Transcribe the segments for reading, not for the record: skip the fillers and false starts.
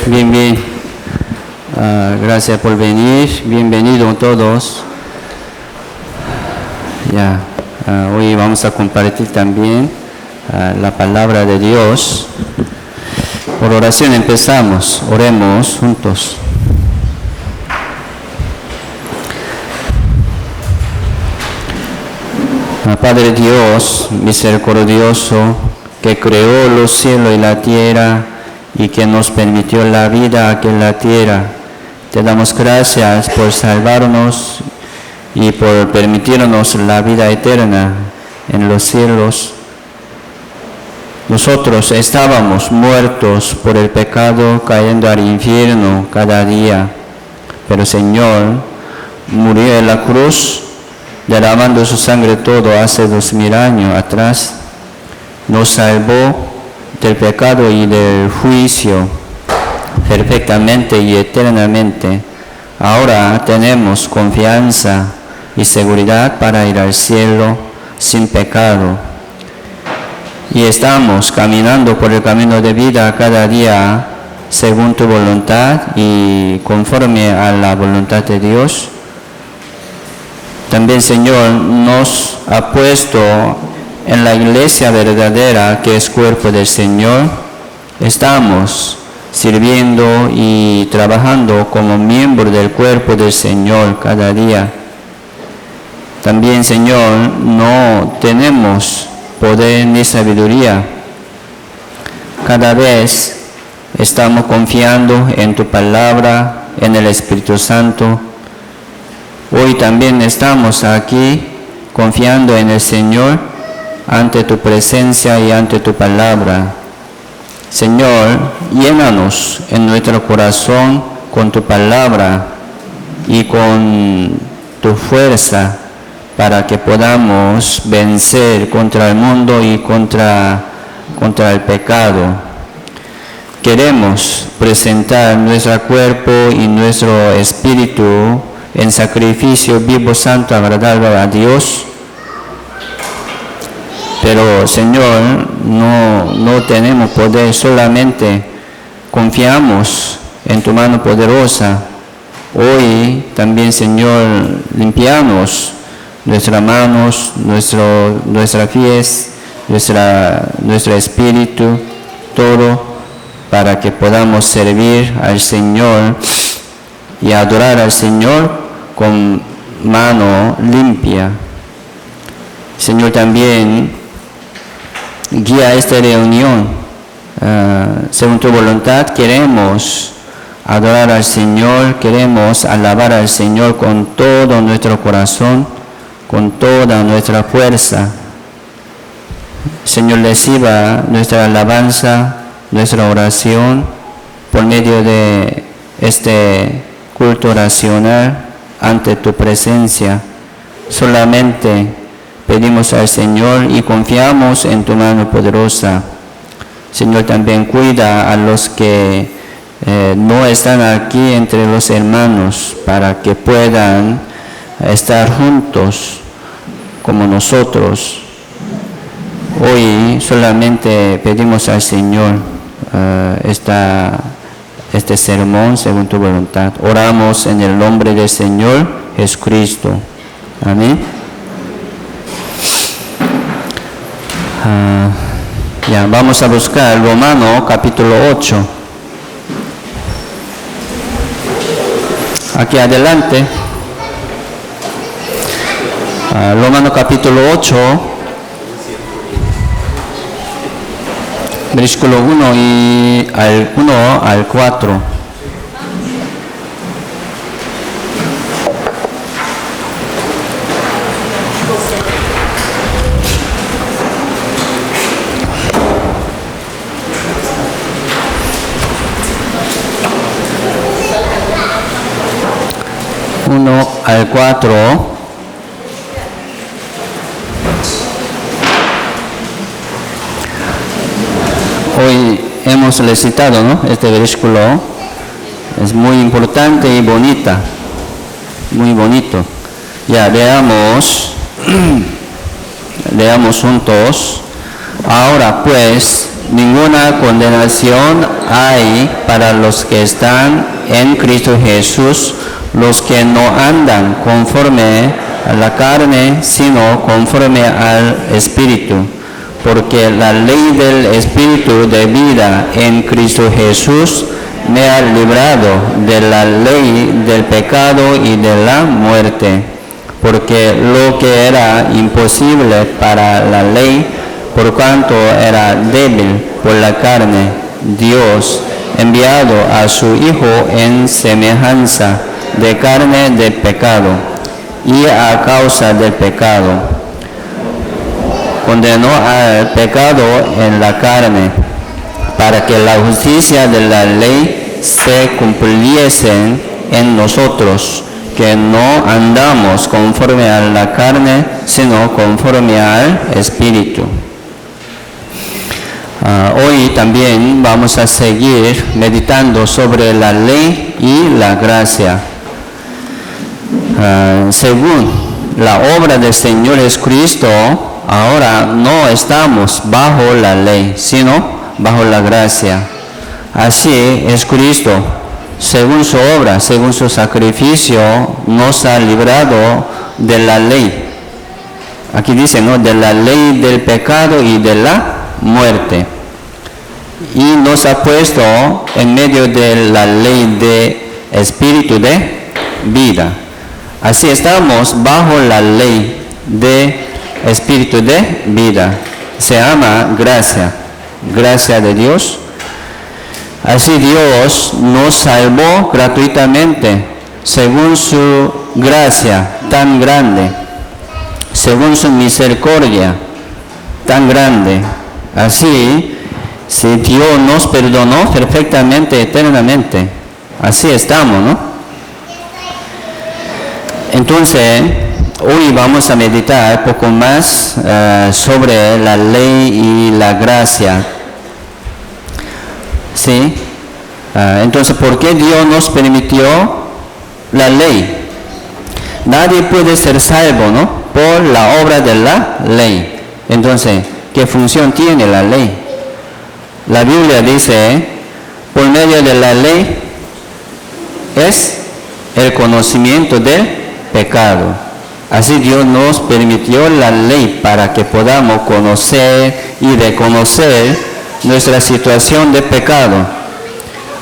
Bien. Gracias por venir. Bienvenidos todos. Hoy vamos a compartir también la palabra de Dios. Por oración empezamos. Oremos juntos. Padre Dios, misericordioso, que creó los cielos y la tierra y que nos permitió la vida aquí en la tierra, te damos gracias por salvarnos y por permitirnos la vida eterna en los cielos. Nosotros estábamos muertos por el pecado, cayendo al infierno cada día, pero Señor murió en la cruz, derramando su sangre todo hace 2000 años atrás, nos salvó del pecado y del juicio perfectamente y eternamente. Ahora tenemos confianza y seguridad para ir al cielo sin pecado. Y estamos caminando por el camino de vida cada día según tu voluntad y conforme a la voluntad de Dios. También, Señor, nos ha puesto en la iglesia verdadera, que es cuerpo del Señor. Estamos sirviendo y trabajando como miembro del cuerpo del Señor cada día. También, Señor, no tenemos poder ni sabiduría. Cada vez estamos confiando en tu palabra, en el Espíritu Santo. Hoy también estamos aquí confiando en el Señor, ante tu presencia y ante tu palabra. Señor, llénanos en nuestro corazón con tu palabra y con tu fuerza para que podamos vencer contra el mundo y contra el pecado. Queremos presentar nuestro cuerpo y nuestro espíritu en sacrificio vivo, santo, agradable a Dios. Pero, Señor, no tenemos poder, solamente confiamos en tu mano poderosa. Hoy también, Señor, limpiamos nuestras manos, nuestras pies, nuestro espíritu, todo, para que podamos servir al Señor y adorar al Señor con mano limpia. Señor, también guía esta reunión. Según tu voluntad, queremos adorar al Señor, queremos alabar al Señor con todo nuestro corazón, con toda nuestra fuerza. Señor, reciba nuestra alabanza, nuestra oración por medio de este culto oracional ante tu presencia. Solamente pedimos al Señor y confiamos en tu mano poderosa. Señor, también cuida a los que no están aquí entre los hermanos, para que puedan estar juntos como nosotros. Hoy solamente pedimos al Señor este sermón según tu voluntad. Oramos en el nombre del Señor Jesucristo. Amén. Vamos a buscar Romanos capítulo 8. Aquí adelante. Romanos capítulo 8, versículo 1 y al 1 al 4. Al 4. Hoy hemos recitado, este versículo. Es muy importante y bonita, muy bonito. Leamos juntos. Ahora pues, ninguna condenación hay para los que están en Cristo Jesús, los que no andan conforme a la carne, sino conforme al Espíritu. Porque la ley del Espíritu de vida en Cristo Jesús me ha librado de la ley del pecado y de la muerte. Porque lo que era imposible para la ley, por cuanto era débil por la carne, Dios, enviado a su Hijo en semejanza de carne de pecado, y a causa del pecado, condenó al pecado en la carne, para que la justicia de la ley se cumpliese en nosotros, que no andamos conforme a la carne, sino conforme al Espíritu. Hoy también vamos a seguir meditando sobre la ley y la gracia. Según la obra del Señor Jesucristo, ahora no estamos bajo la ley, sino bajo la gracia. Así es Cristo, según su obra, según su sacrificio, nos ha librado de la ley. Aquí dice, ¿no?, de la ley del pecado y de la muerte. Y nos ha puesto en medio de la ley de espíritu de vida. Así estamos bajo la ley de espíritu de vida. Se llama gracia, gracia de Dios. Así Dios nos salvó gratuitamente, según su gracia tan grande, según su misericordia tan grande. Así, si Dios nos perdonó perfectamente, eternamente, así estamos, ¿no? Entonces, hoy vamos a meditar un poco más sobre la ley y la gracia. ¿Sí? Entonces, ¿por qué Dios nos permitió la ley? Nadie puede ser salvo, ¿no?, por la obra de la ley. Entonces, ¿qué función tiene la ley? La Biblia dice, por medio de la ley es el conocimiento del pecado. Así Dios nos permitió la ley para que podamos conocer y reconocer nuestra situación de pecado.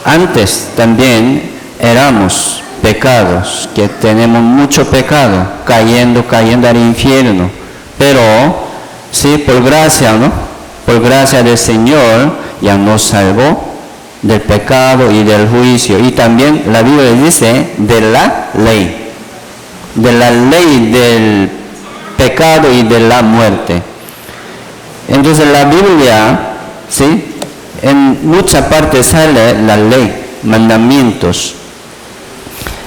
Antes también éramos pecados, que tenemos mucho pecado, cayendo al infierno. Pero, sí, por gracia, ¿no?, por gracia del Señor, ya nos salvó del pecado y del juicio. Y también la Biblia dice de la ley del pecado y de la muerte. Entonces la Biblia, ¿sí?, en mucha parte sale la ley, mandamientos.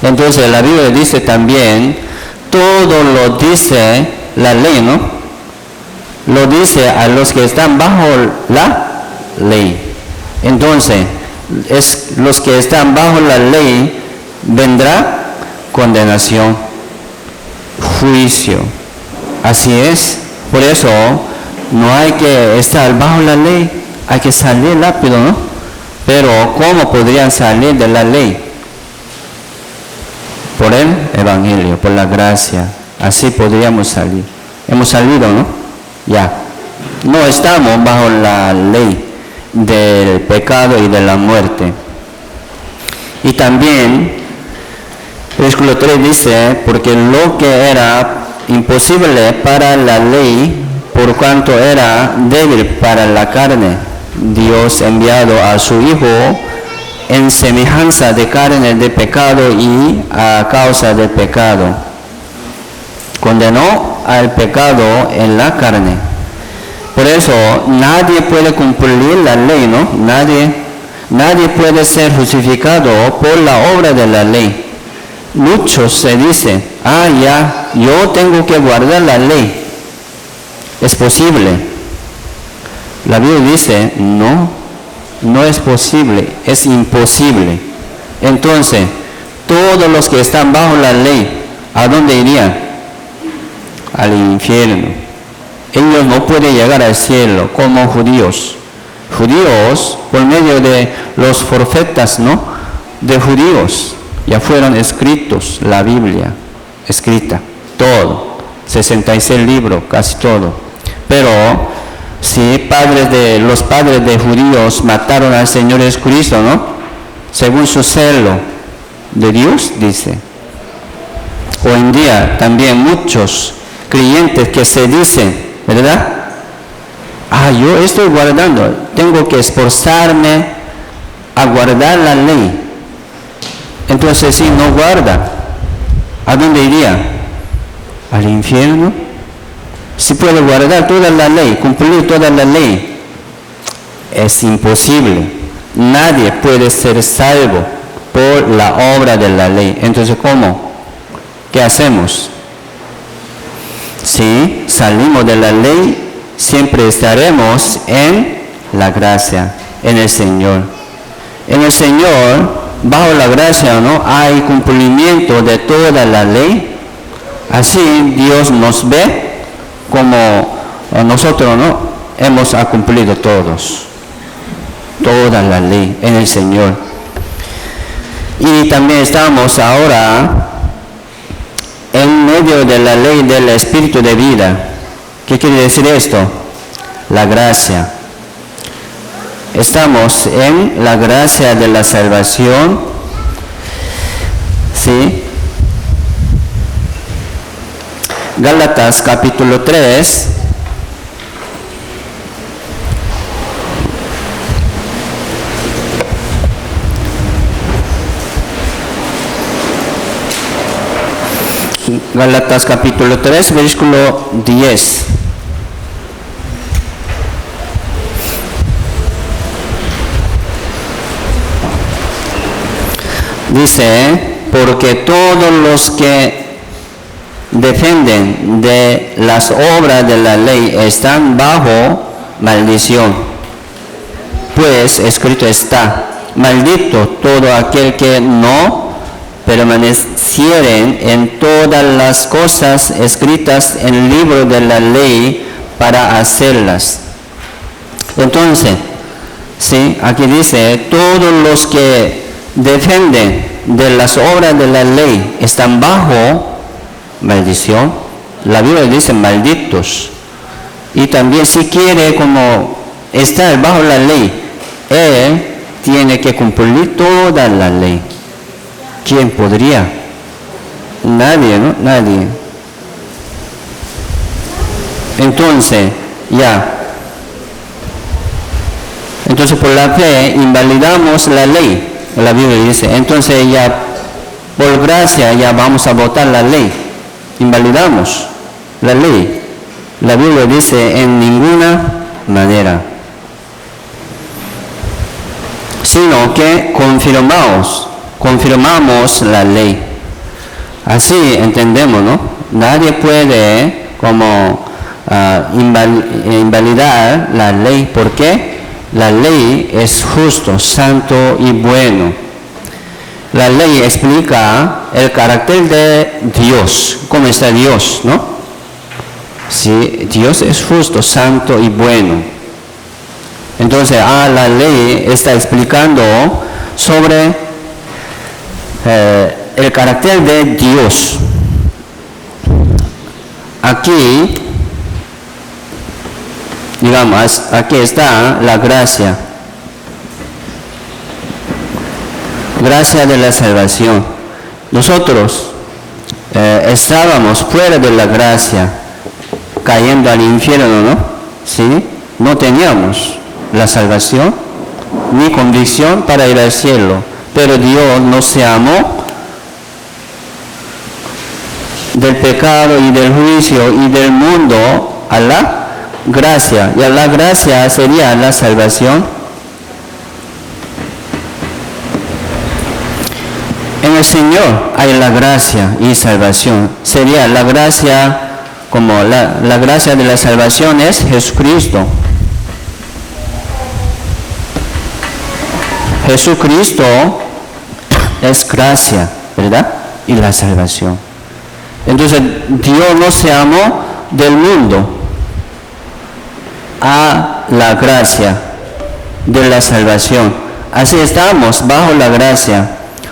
Entonces la Biblia dice también, todo lo dice la ley, ¿no? Lo dice a los que están bajo la ley. Entonces, los que están bajo la ley, vendrá condenación, juicio. Así es. Por eso no hay que estar bajo la ley, hay que salir rápido, ¿no? Pero ¿cómo podrían salir de la ley? Por el Evangelio, por la gracia. Así podríamos salir. Hemos salido, ¿no? Ya. No estamos bajo la ley del pecado y de la muerte. Y también, versículo 3 dice, porque lo que era imposible para la ley, por cuanto era débil para la carne, Dios enviado a su Hijo en semejanza de carne de pecado y a causa del pecado, condenó al pecado en la carne. Por eso nadie puede cumplir la ley, ¿no? Nadie puede ser justificado por la obra de la ley. Muchos se dicen, ya, yo tengo que guardar la ley. ¿Es posible? La Biblia dice, no es posible, es imposible. Entonces, todos los que están bajo la ley, ¿a dónde irían? Al infierno. Ellos no pueden llegar al cielo como judíos. judíos, por medio de los profetas, ¿no?, de judíos, ya fueron escritos, la Biblia, escrita, todo, 66 libros, casi todo. Pero si los padres de judíos mataron al Señor Jesucristo, ¿no?, según su celo de Dios, dice. Hoy en día también muchos creyentes que se dicen, ¿verdad?, yo estoy guardando, tengo que esforzarme a guardar la ley. Entonces, si no guarda, ¿a dónde iría? ¿Al infierno? Si puede guardar toda la ley, cumplir toda la ley, es imposible. Nadie puede ser salvo por la obra de la ley. Entonces, ¿cómo? ¿Qué hacemos? Si salimos de la ley, siempre estaremos en la gracia, en el Señor. En el Señor, bajo la gracia, ¿no?, hay cumplimiento de toda la ley. Así Dios nos ve como nosotros, ¿no?, hemos cumplido toda la ley en el Señor. Y también estamos ahora en medio de la ley del Espíritu de vida. ¿Qué quiere decir esto? La gracia. Estamos en la gracia de la salvación, ¿sí? Gálatas capítulo 3. Gálatas capítulo 3, versículo 10. Dice, porque todos los que defienden de las obras de la ley están bajo maldición. Pues escrito está, maldito todo aquel que no permanecieren en todas las cosas escritas en el libro de la ley para hacerlas. Entonces, sí, aquí dice, todos los que defienden de las obras de la ley están bajo maldición. La Biblia dice malditos. Y también si quiere como estar bajo la ley, él tiene que cumplir toda la ley. ¿Quién podría? Nadie, ¿no? Nadie. Entonces, entonces por la fe invalidamos la ley. La Biblia dice, entonces ya por gracia ya vamos a votar la ley. Invalidamos la ley. La Biblia dice en ninguna manera, sino que confirmamos la ley. Así entendemos, ¿no? Nadie puede como invalidar la ley. ¿Por qué? La ley es justo, santo y bueno. La ley explica el carácter de Dios, cómo está Dios, ¿no? Sí, Dios es justo, santo y bueno. Entonces, la ley está explicando sobre el carácter de Dios. Aquí, digamos, aquí está la gracia. Gracia de la salvación. Nosotros estábamos fuera de la gracia, cayendo al infierno, ¿no? ¿Sí? No teníamos la salvación ni convicción para ir al cielo, pero Dios nos amó del pecado y del juicio y del mundo a la gracia. Y a la gracia sería la salvación. En el Señor hay la gracia y salvación. Sería la gracia, como la gracia de la salvación es Jesucristo. Jesucristo es gracia, ¿verdad? Y la salvación. Entonces, Dios nos amó del mundo a la gracia. de la salvación. Así estamos bajo la gracia.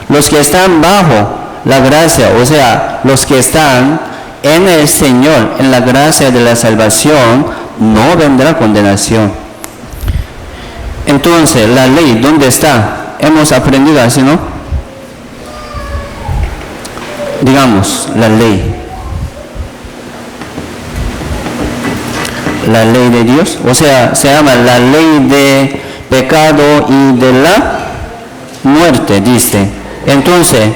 Los que están bajo la gracia, o sea, los que están en el Señor, en la gracia de la salvación, no vendrá condenación. Entonces, la ley, ¿dónde está? Hemos aprendido así, ¿no? Digamos, la ley. La ley de Dios, o sea, se llama la ley de pecado y de la muerte, dice. Entonces,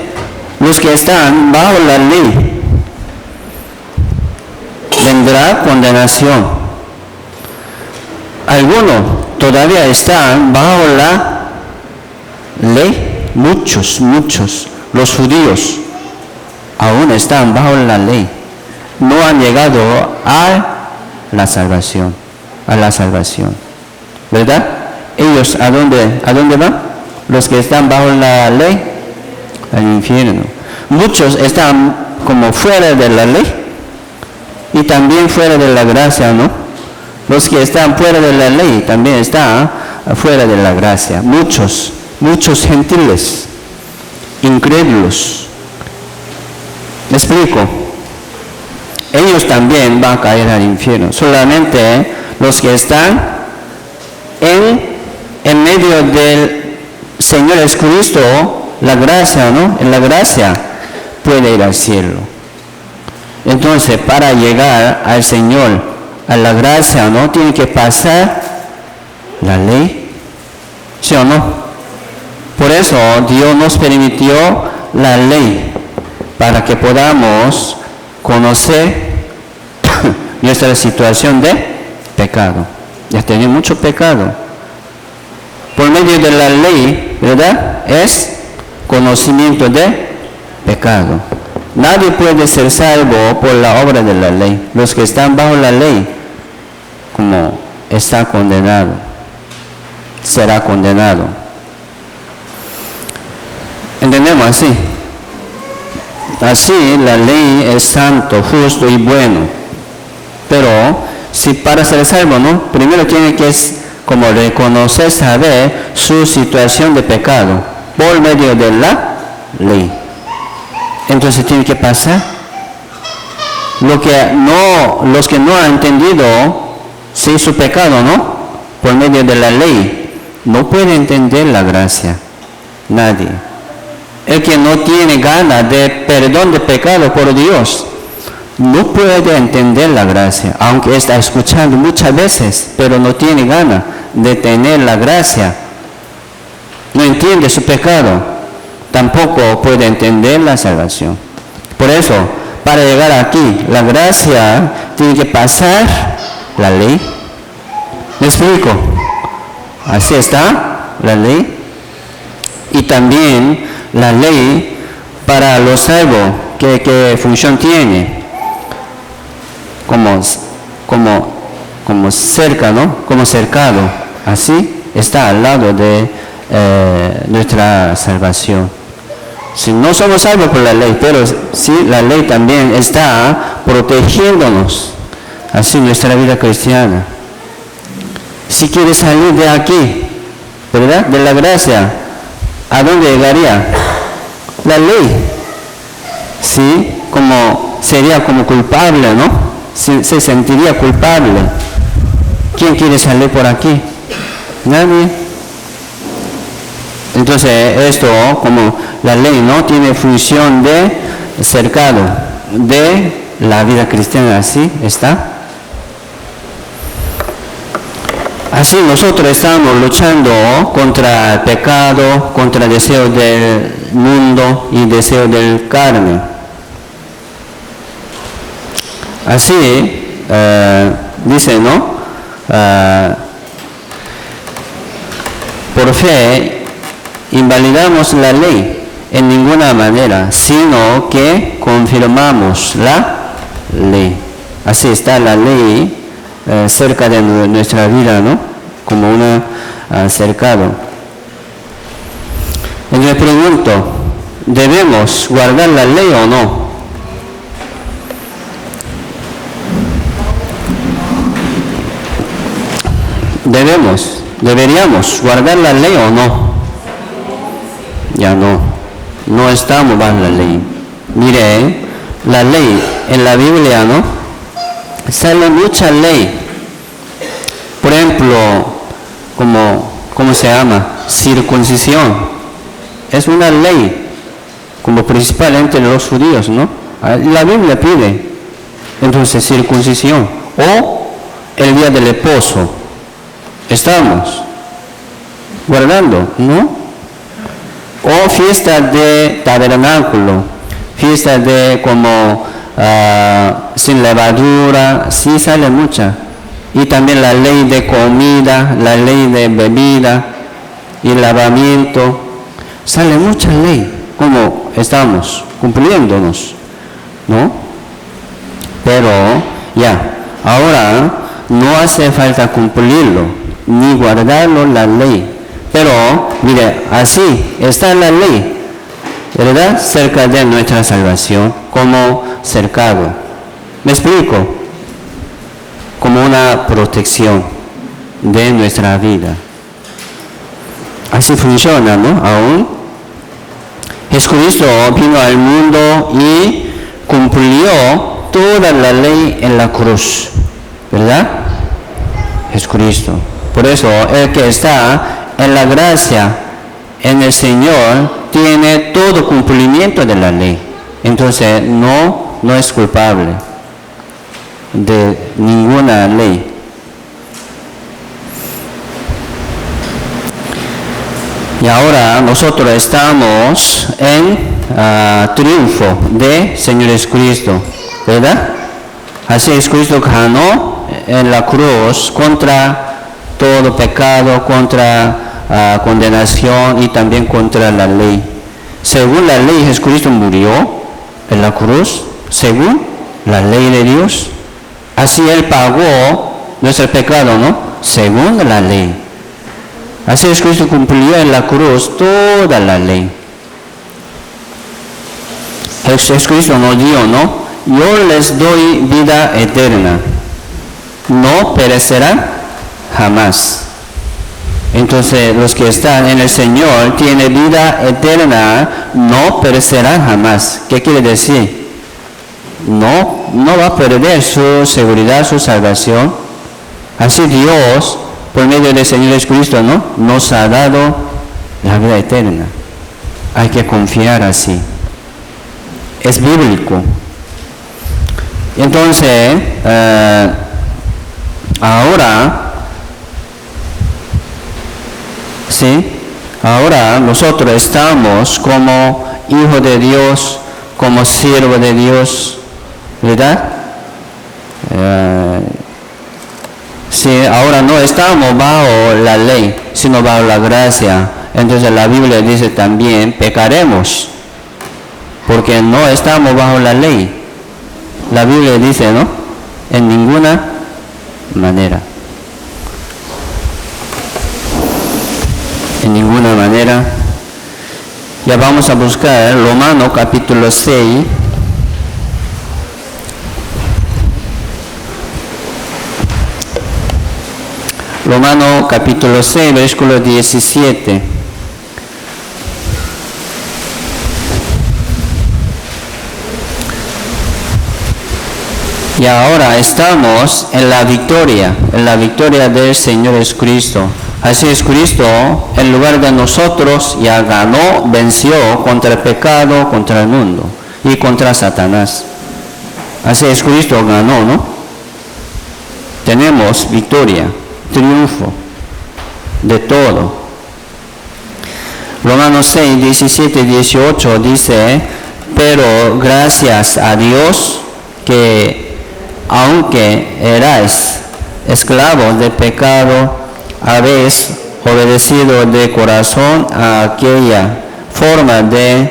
los que están bajo la ley, vendrá condenación. Algunos todavía están bajo la ley, muchos, los judíos aún están bajo la ley, no han llegado a la salvación, ¿verdad? Ellos, ¿a dónde van? Los que están bajo la ley, al infierno. Muchos están como fuera de la ley y también fuera de la gracia, ¿no? Los que están fuera de la ley también están fuera de la gracia. Muchos gentiles, incrédulos. ¿Me explico? Ellos también van a caer al infierno. Solamente los que están en medio del Señor Jesucristo, la gracia, ¿no? En la gracia puede ir al cielo. Entonces, para llegar al Señor, a la gracia, ¿no? Tiene que pasar la ley, ¿sí o no? Por eso Dios nos permitió la ley, para que podamos conocer nuestra situación de pecado. Ya tenemos mucho pecado. Por medio de la ley, ¿verdad? Es conocimiento de pecado. Nadie puede ser salvo por la obra de la ley. Los que están bajo la ley, como está condenado, será condenado. ¿Entendemos así? Así la ley es santo, justo y bueno. Pero si para ser salvo, ¿no? Primero tiene que como reconocer, saber su situación de pecado por medio de la ley. Entonces tiene que pasar. Los que no han entendido sí, su pecado, ¿no? Por medio de la ley, no puede entender la gracia. Nadie. El que no tiene ganas de perdón de pecado por Dios, no puede entender la gracia, aunque está escuchando muchas veces, pero no tiene ganas de tener la gracia. No entiende su pecado, tampoco puede entender la salvación. Por eso, para llegar aquí, la gracia tiene que pasar la ley. ¿Me explico? Así está la ley. Y también la ley para los salvos, ¿qué función tiene? Como cerca, ¿no? Como cercado. Así está al lado de nuestra salvación. Si no somos salvos por la ley, pero sí la ley también está protegiéndonos. Así nuestra vida cristiana. Si quieres salir de aquí, ¿verdad? De la gracia, ¿a dónde llegaría? La ley. Sí, sería como culpable, ¿no? Se sentiría culpable. ¿Quién quiere salir por aquí? Nadie. Entonces esto, como la ley, ¿no? Tiene función de cercado de la vida cristiana, así está. Así nosotros estamos luchando contra el pecado, contra el deseo del mundo y deseo del carne. Así, dice, ¿no? Por fe, invalidamos la ley en ninguna manera, sino que confirmamos la ley. Así está la ley cerca de nuestra vida, ¿no? Como un cercado. Y me pregunto, ¿debemos guardar la ley o no? Debemos. ¿Deberíamos guardar la ley o no? Ya no estamos bajo la ley. Mire, la ley en la Biblia, ¿no? Sale mucha ley. Por ejemplo, ¿cómo se llama? Circuncisión. Es una ley, como principal entre los judíos, ¿no? La Biblia pide. Entonces, circuncisión. O el día del esposo. Estamos guardando, ¿no? O fiesta de tabernáculo, fiesta de sin levadura, sí sale mucha. Y también la ley de comida, la ley de bebida y lavamiento, sale mucha ley, como estamos cumpliéndonos, ¿no? Pero ya, ahora no hace falta cumplirlo, ni guardarlo la ley. Pero, mire, así está la ley, ¿verdad? Cerca de nuestra salvación, como cercado. ¿Me explico? Como una protección de nuestra vida. Así funciona, ¿no? Aún. Jesucristo vino al mundo y cumplió toda la ley en la cruz, ¿verdad? Jesucristo. Por eso, el que está en la gracia, en el Señor, tiene todo cumplimiento de la ley. Entonces, no es culpable de ninguna ley. Y ahora nosotros estamos en triunfo de Señor Jesucristo, ¿verdad? Así Jesucristo ganó en la cruz contra todo pecado, contra condenación y también contra la ley. Según la ley, Jesucristo murió en la cruz, según la ley de Dios. Así Él pagó nuestro pecado, ¿no? Según la ley. Así Jesucristo cumplió en la cruz toda la ley. Jesucristo nos dio, ¿no? Yo les doy vida eterna. No perecerán jamás. Entonces, los que están en el Señor tienen vida eterna, no perecerán jamás. ¿Qué quiere decir? No va a perder su seguridad, su salvación. Así Dios, por medio del Señor Jesucristo, ¿no? Nos ha dado la vida eterna. Hay que confiar así. Es bíblico. Entonces, ahora nosotros estamos como hijos de Dios, como siervos de Dios, ¿verdad? Ahora no estamos bajo la ley, sino bajo la gracia. Entonces la Biblia dice también, pecaremos, porque no estamos bajo la ley. La Biblia dice, ¿no? En ninguna manera. En ninguna manera. Ya vamos a buscar Romanos capítulo 6. Romanos capítulo 6, versículo 17. Y ahora estamos en la victoria del Señor Jesucristo. Así Jesucristo, en lugar de nosotros, ya ganó, venció contra el pecado, contra el mundo y contra Satanás. Así Jesucristo ganó, ¿no? Tenemos victoria, triunfo de todo. Romanos 6, 17 y 18 dice, pero gracias a Dios que aunque erais esclavos de pecado, habéis obedecido de corazón a aquella forma de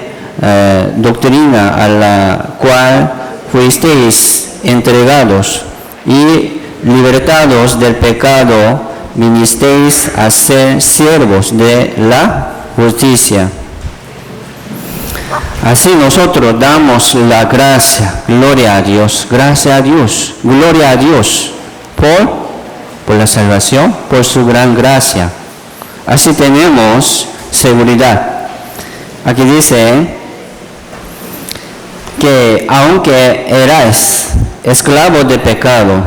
doctrina a la cual fuisteis entregados, y libertados del pecado, vinisteis a ser siervos de la justicia. Así nosotros damos la gracia, gloria a Dios, gracias a Dios, gloria a Dios por por la salvación, por su gran gracia. Así tenemos seguridad. Aquí dice que aunque erais esclavos de pecado,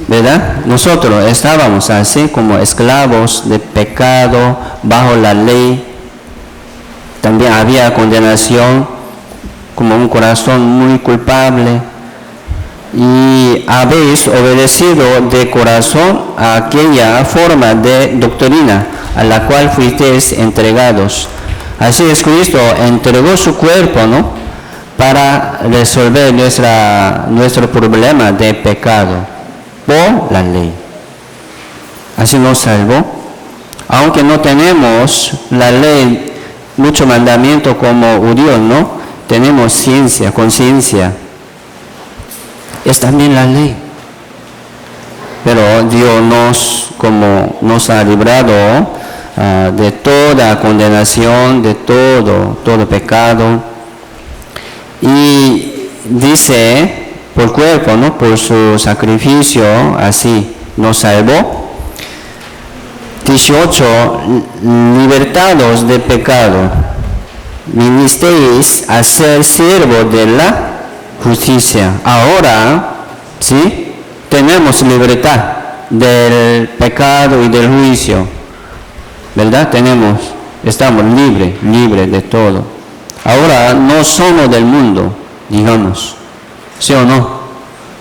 ¿verdad? Nosotros estábamos así como esclavos de pecado bajo la ley. También había condenación, como un corazón muy culpable. Y habéis obedecido de corazón a aquella forma de doctrina a la cual fuisteis entregados. Así es, Cristo entregó su cuerpo, ¿no?, para resolver nuestro problema de pecado por la ley. Así nos salvó. Aunque no tenemos la ley, mucho mandamiento como judíos, ¿no?, tenemos ciencia, conciencia. Es también la ley. Pero Dios nos ha librado de toda condenación, de todo pecado. Y dice, por cuerpo, ¿no?, por su sacrificio, así nos salvó. 18, libertados de pecado, vinisteis a ser siervos de la justicia. Ahora, ¿sí?, tenemos libertad del pecado y del juicio, ¿verdad? Estamos libres de todo. Ahora no somos del mundo, digamos, ¿sí o no?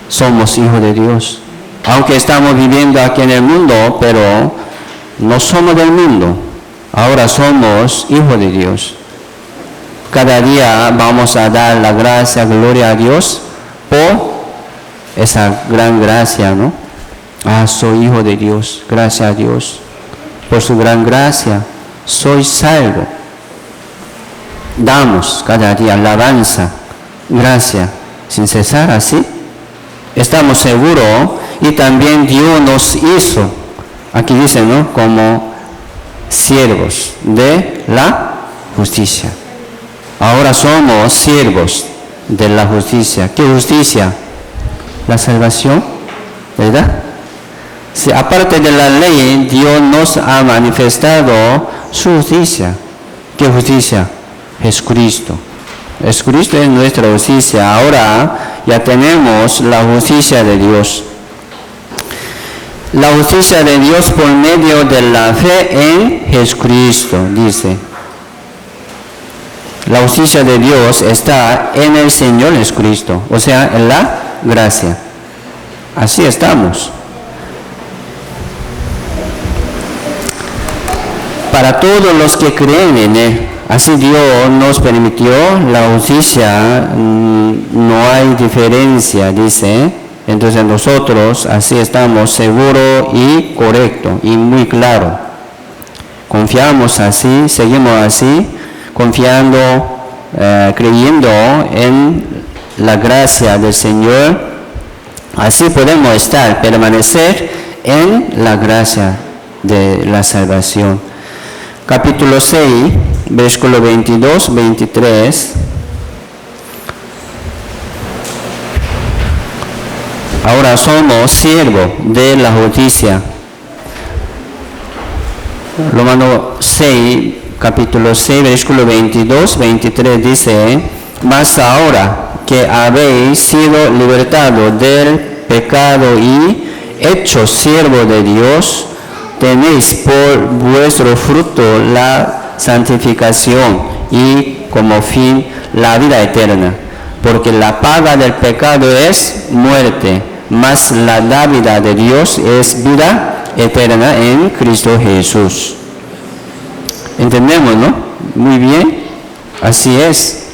Somos hijos de Dios. Aunque estamos viviendo aquí en el mundo, pero no somos del mundo. Ahora somos hijos de Dios. Cada día vamos a dar la gracia, gloria a Dios por esa gran gracia, ¿no? Soy hijo de Dios, gracias a Dios. Por su gran gracia, soy salvo. Damos cada día alabanza, gracia, sin cesar así. Estamos seguros y también Dios nos hizo, aquí dice, ¿no?, como siervos de la justicia. Ahora somos siervos de la justicia. ¿Qué justicia? La salvación, ¿verdad? Si aparte de la ley, Dios nos ha manifestado su justicia. ¿Qué justicia? Jesucristo. Jesucristo es nuestra justicia. Ahora ya tenemos la justicia de Dios. La justicia de Dios por medio de la fe en Jesucristo, dice. La justicia de Dios está en el Señor Jesucristo, o sea, en la gracia. Así estamos. Para todos los que creen en Él, así Dios nos permitió la justicia, no hay diferencia, dice. Entonces nosotros así estamos seguros y correctos y muy claros. Confiamos así, seguimos así, confiando, creyendo en la gracia del Señor. Así podemos permanecer en la gracia de la salvación. Capítulo 6, versículo 22, 23. Ahora somos siervos de la justicia. Romanos 6, capítulo 6, versículo 22, 23 dice: mas ahora que habéis sido libertados del pecado y hechos siervos de Dios, tenéis por vuestro fruto la santificación y como fin la vida eterna. Porque la paga del pecado es muerte, mas la dádiva de Dios es vida eterna en Cristo Jesús. ¿Entendemos, no? Muy bien, así es.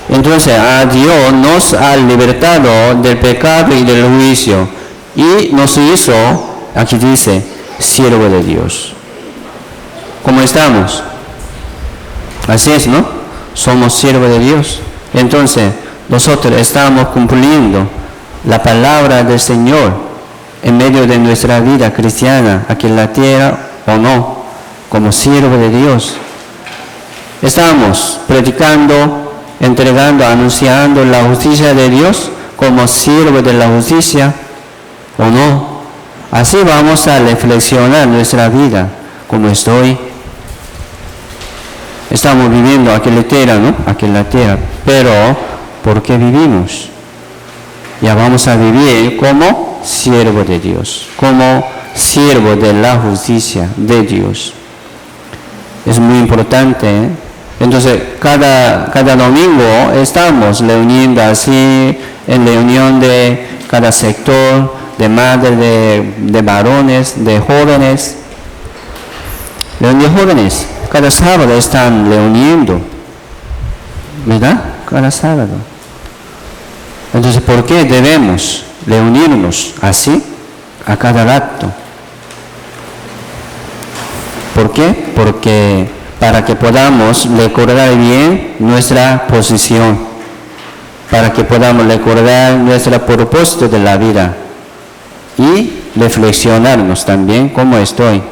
Entonces, a Dios nos ha libertado del pecado y del juicio y nos hizo, aquí dice, siervo de Dios. ¿Cómo estamos? Así es, ¿no? Somos siervos de Dios. Entonces, nosotros estamos cumpliendo la palabra del Señor en medio de nuestra vida cristiana, aquí en la tierra o no, como siervo de Dios. Estamos predicando, entregando, anunciando la justicia de Dios como siervo de la justicia o no. Así vamos a reflexionar nuestra vida, como estoy. Estamos viviendo aquí en la tierra, ¿no? Aquí en la tierra. Pero, ¿por qué vivimos? Ya vamos a vivir como siervo de Dios, como siervo de la justicia de Dios. Es muy importante, ¿eh? Entonces, cada domingo estamos reuniendo así, en reunión de cada sector, de madres, de varones, de jóvenes. Reunión de jóvenes, cada sábado están reuniendo, ¿verdad? Cada sábado. Entonces, ¿por qué debemos reunirnos así a cada rato? ¿Por qué? Porque para que podamos recordar bien nuestra posición, para que podamos recordar nuestro propósito de la vida y reflexionarnos también cómo estoy.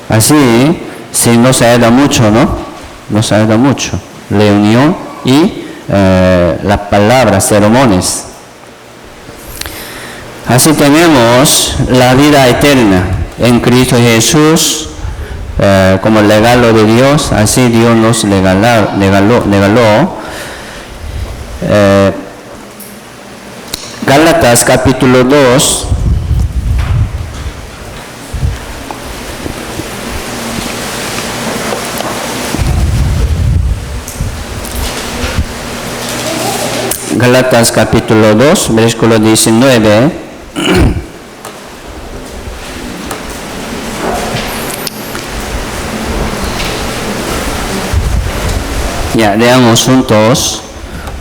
Así, si nos ayuda mucho, ¿no? Nos ayuda mucho. Reunión y la palabra, sermones. Así tenemos la vida eterna en Cristo Jesús como regalo de Dios. Así Dios nos regaló. Gálatas capítulo 2. Gálatas capítulo 2, versículo 19. Ya, leamos juntos.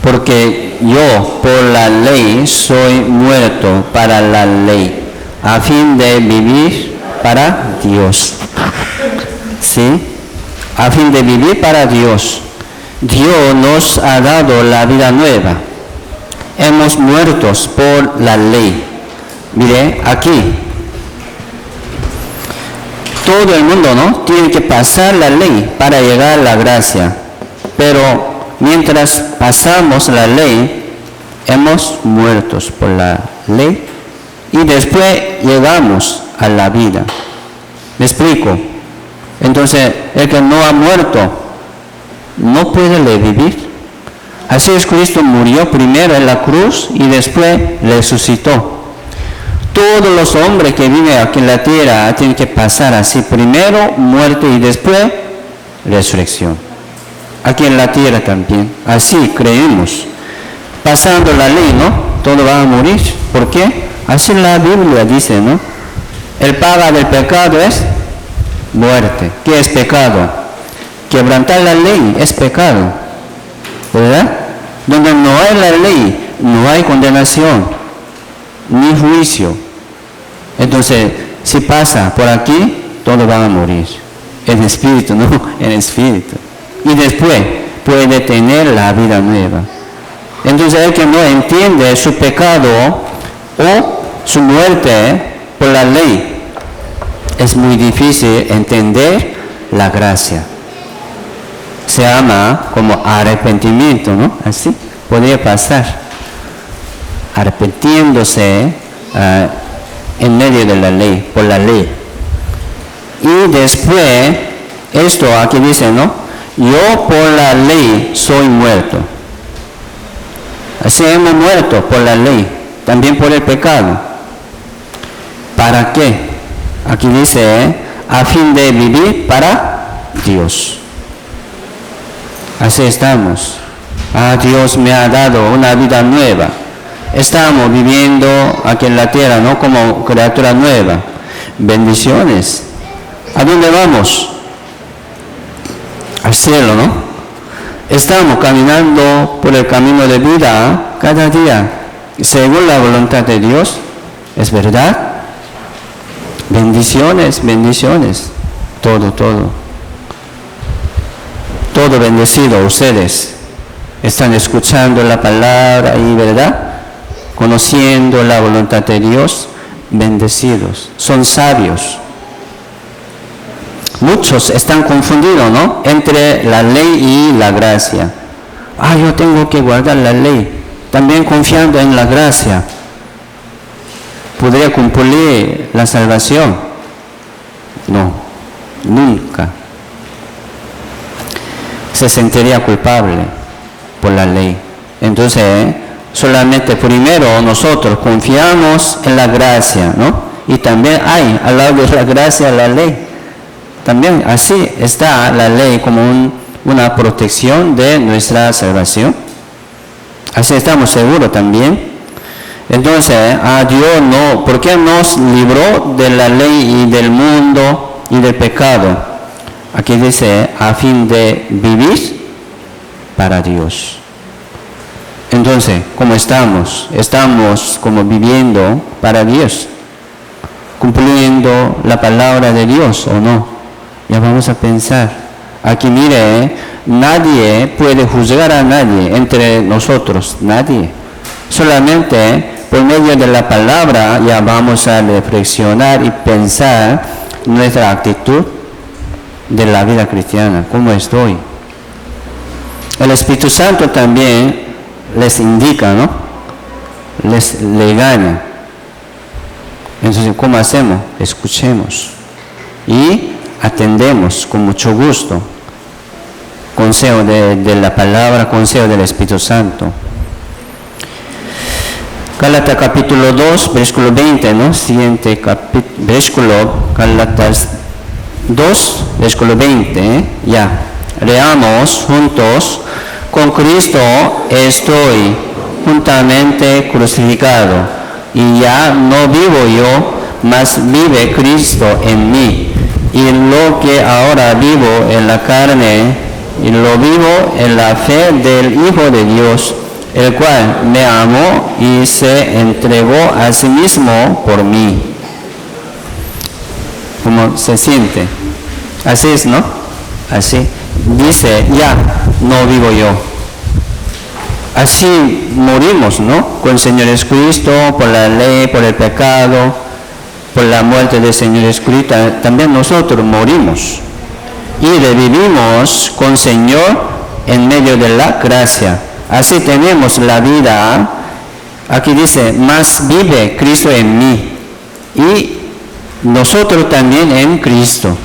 Porque yo por la ley soy muerto para la ley, a fin de vivir para Dios. ¿Sí? A fin de vivir para Dios. Dios nos ha dado la vida nueva. Hemos muertos por la ley. Mire, aquí. Todo el mundo, ¿no? Tiene que pasar la ley para llegar a la gracia. Pero mientras pasamos la ley, hemos muertos por la ley y después llegamos a la vida. ¿Me explico? Entonces, el que no ha muerto no puede revivir. Así es, Cristo murió primero en la cruz y después resucitó. Todos los hombres que viven aquí en la tierra tienen que pasar así, primero muerte y después resurrección. Aquí en la tierra también, así creemos. Pasando la ley, ¿no? Todo va a morir. ¿Por qué? Así la Biblia dice, ¿no? El pago del pecado es muerte. ¿Qué es pecado? Quebrantar la ley es pecado, ¿verdad? Donde no hay la ley, no hay condenación, ni juicio. Entonces, si pasa por aquí, todo va a morir. En espíritu, ¿no? En espíritu. Y después puede tener la vida nueva. Entonces el que no entiende su pecado o su muerte por la ley, es muy difícil entender la gracia. Se llama como arrepentimiento, ¿no? Así podría pasar. Arrepintiéndose en medio de la ley, por la ley. Y después, esto aquí dice, ¿no? Yo por la ley soy muerto. Así hemos muerto por la ley, también por el pecado. ¿Para qué? Aquí dice, a fin de vivir para Dios. Así estamos. Dios me ha dado una vida nueva. Estamos viviendo aquí en la tierra, ¿no? Como criatura nueva. Bendiciones. ¿A dónde vamos? Al cielo, ¿no? Estamos caminando por el camino de vida cada día, según la voluntad de Dios. ¿Es verdad? Bendiciones, bendiciones. Todo. Todo bendecido. Ustedes están escuchando la palabra y, ¿verdad? Conociendo la voluntad de Dios. Bendecidos. Son sabios. Muchos están confundidos, ¿no? Entre la ley y la gracia. Yo tengo que guardar la ley. También confiando en la gracia. podría cumplir la salvación. No, nunca. Se sentiría culpable por la ley. Entonces, solamente primero nosotros confiamos en la gracia, ¿no? Y también hay al lado de la gracia la ley. También así está la ley como una protección de nuestra salvación. Así estamos seguros también. Entonces, a Dios no, ¿por qué nos libró de la ley y del mundo y del pecado? Aquí dice, a fin de vivir para Dios. Entonces, ¿cómo estamos? Estamos como viviendo para Dios, cumpliendo la palabra de Dios o no. Ya vamos a pensar. Aquí mire, nadie puede juzgar a nadie entre nosotros, nadie. Solamente por medio de la palabra ya vamos a reflexionar y pensar nuestra actitud de la vida cristiana, cómo estoy. El Espíritu Santo también les indica, ¿no? Les regaña. Entonces, ¿cómo hacemos? Escuchemos y atendemos con mucho gusto. Consejo de la palabra, consejo del Espíritu Santo. Gálatas capítulo 2, versículo 20, ¿no? Siguiente versículo, Gálatas 2, versículo 20, ya. Leamos juntos. Con Cristo estoy juntamente crucificado, y ya no vivo yo, mas vive Cristo en mí. Y lo que ahora vivo en la carne, y lo vivo en la fe del Hijo de Dios, el cual me amó y se entregó a sí mismo por mí. ¿Cómo se siente? Así es, ¿no? Así. Dice, ya no vivo yo. Así morimos, ¿no? Con el Señor Jesucristo, por la ley, por el pecado, por la muerte del Señor Jesucristo. También nosotros morimos y revivimos con el Señor en medio de la gracia. Así tenemos la vida. Aquí dice, más vive Cristo en mí y nosotros también en Cristo.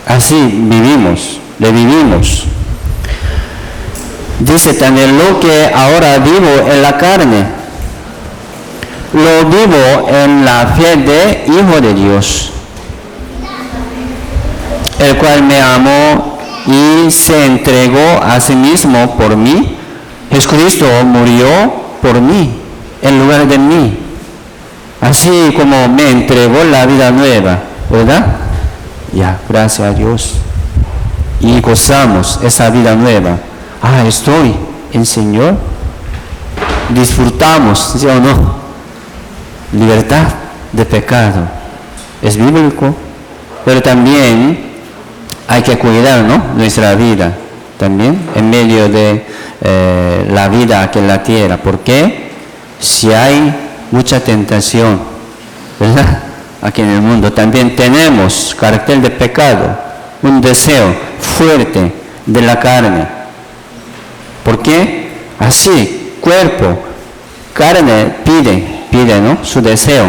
Así vivimos, revivimos. Dice también, lo que ahora vivo en la carne, lo vivo en la fe del Hijo de Dios, el cual me amó y se entregó a sí mismo por mí. Jesucristo murió por mí, en lugar de mí. Así como me entregó la vida nueva, ¿verdad? Ya, gracias a Dios. Y gozamos esa vida nueva. Estoy en Señor. Disfrutamos, ¿sí o no? Libertad de pecado. Es bíblico. Pero también hay que cuidar, ¿no? Nuestra vida. También en medio de la vida aquí en la tierra. Porque si hay mucha tentación, ¿verdad? Aquí en el mundo también tenemos carácter de pecado, un deseo fuerte de la carne. ¿Por qué? Así, cuerpo, carne pide, ¿no? Su deseo,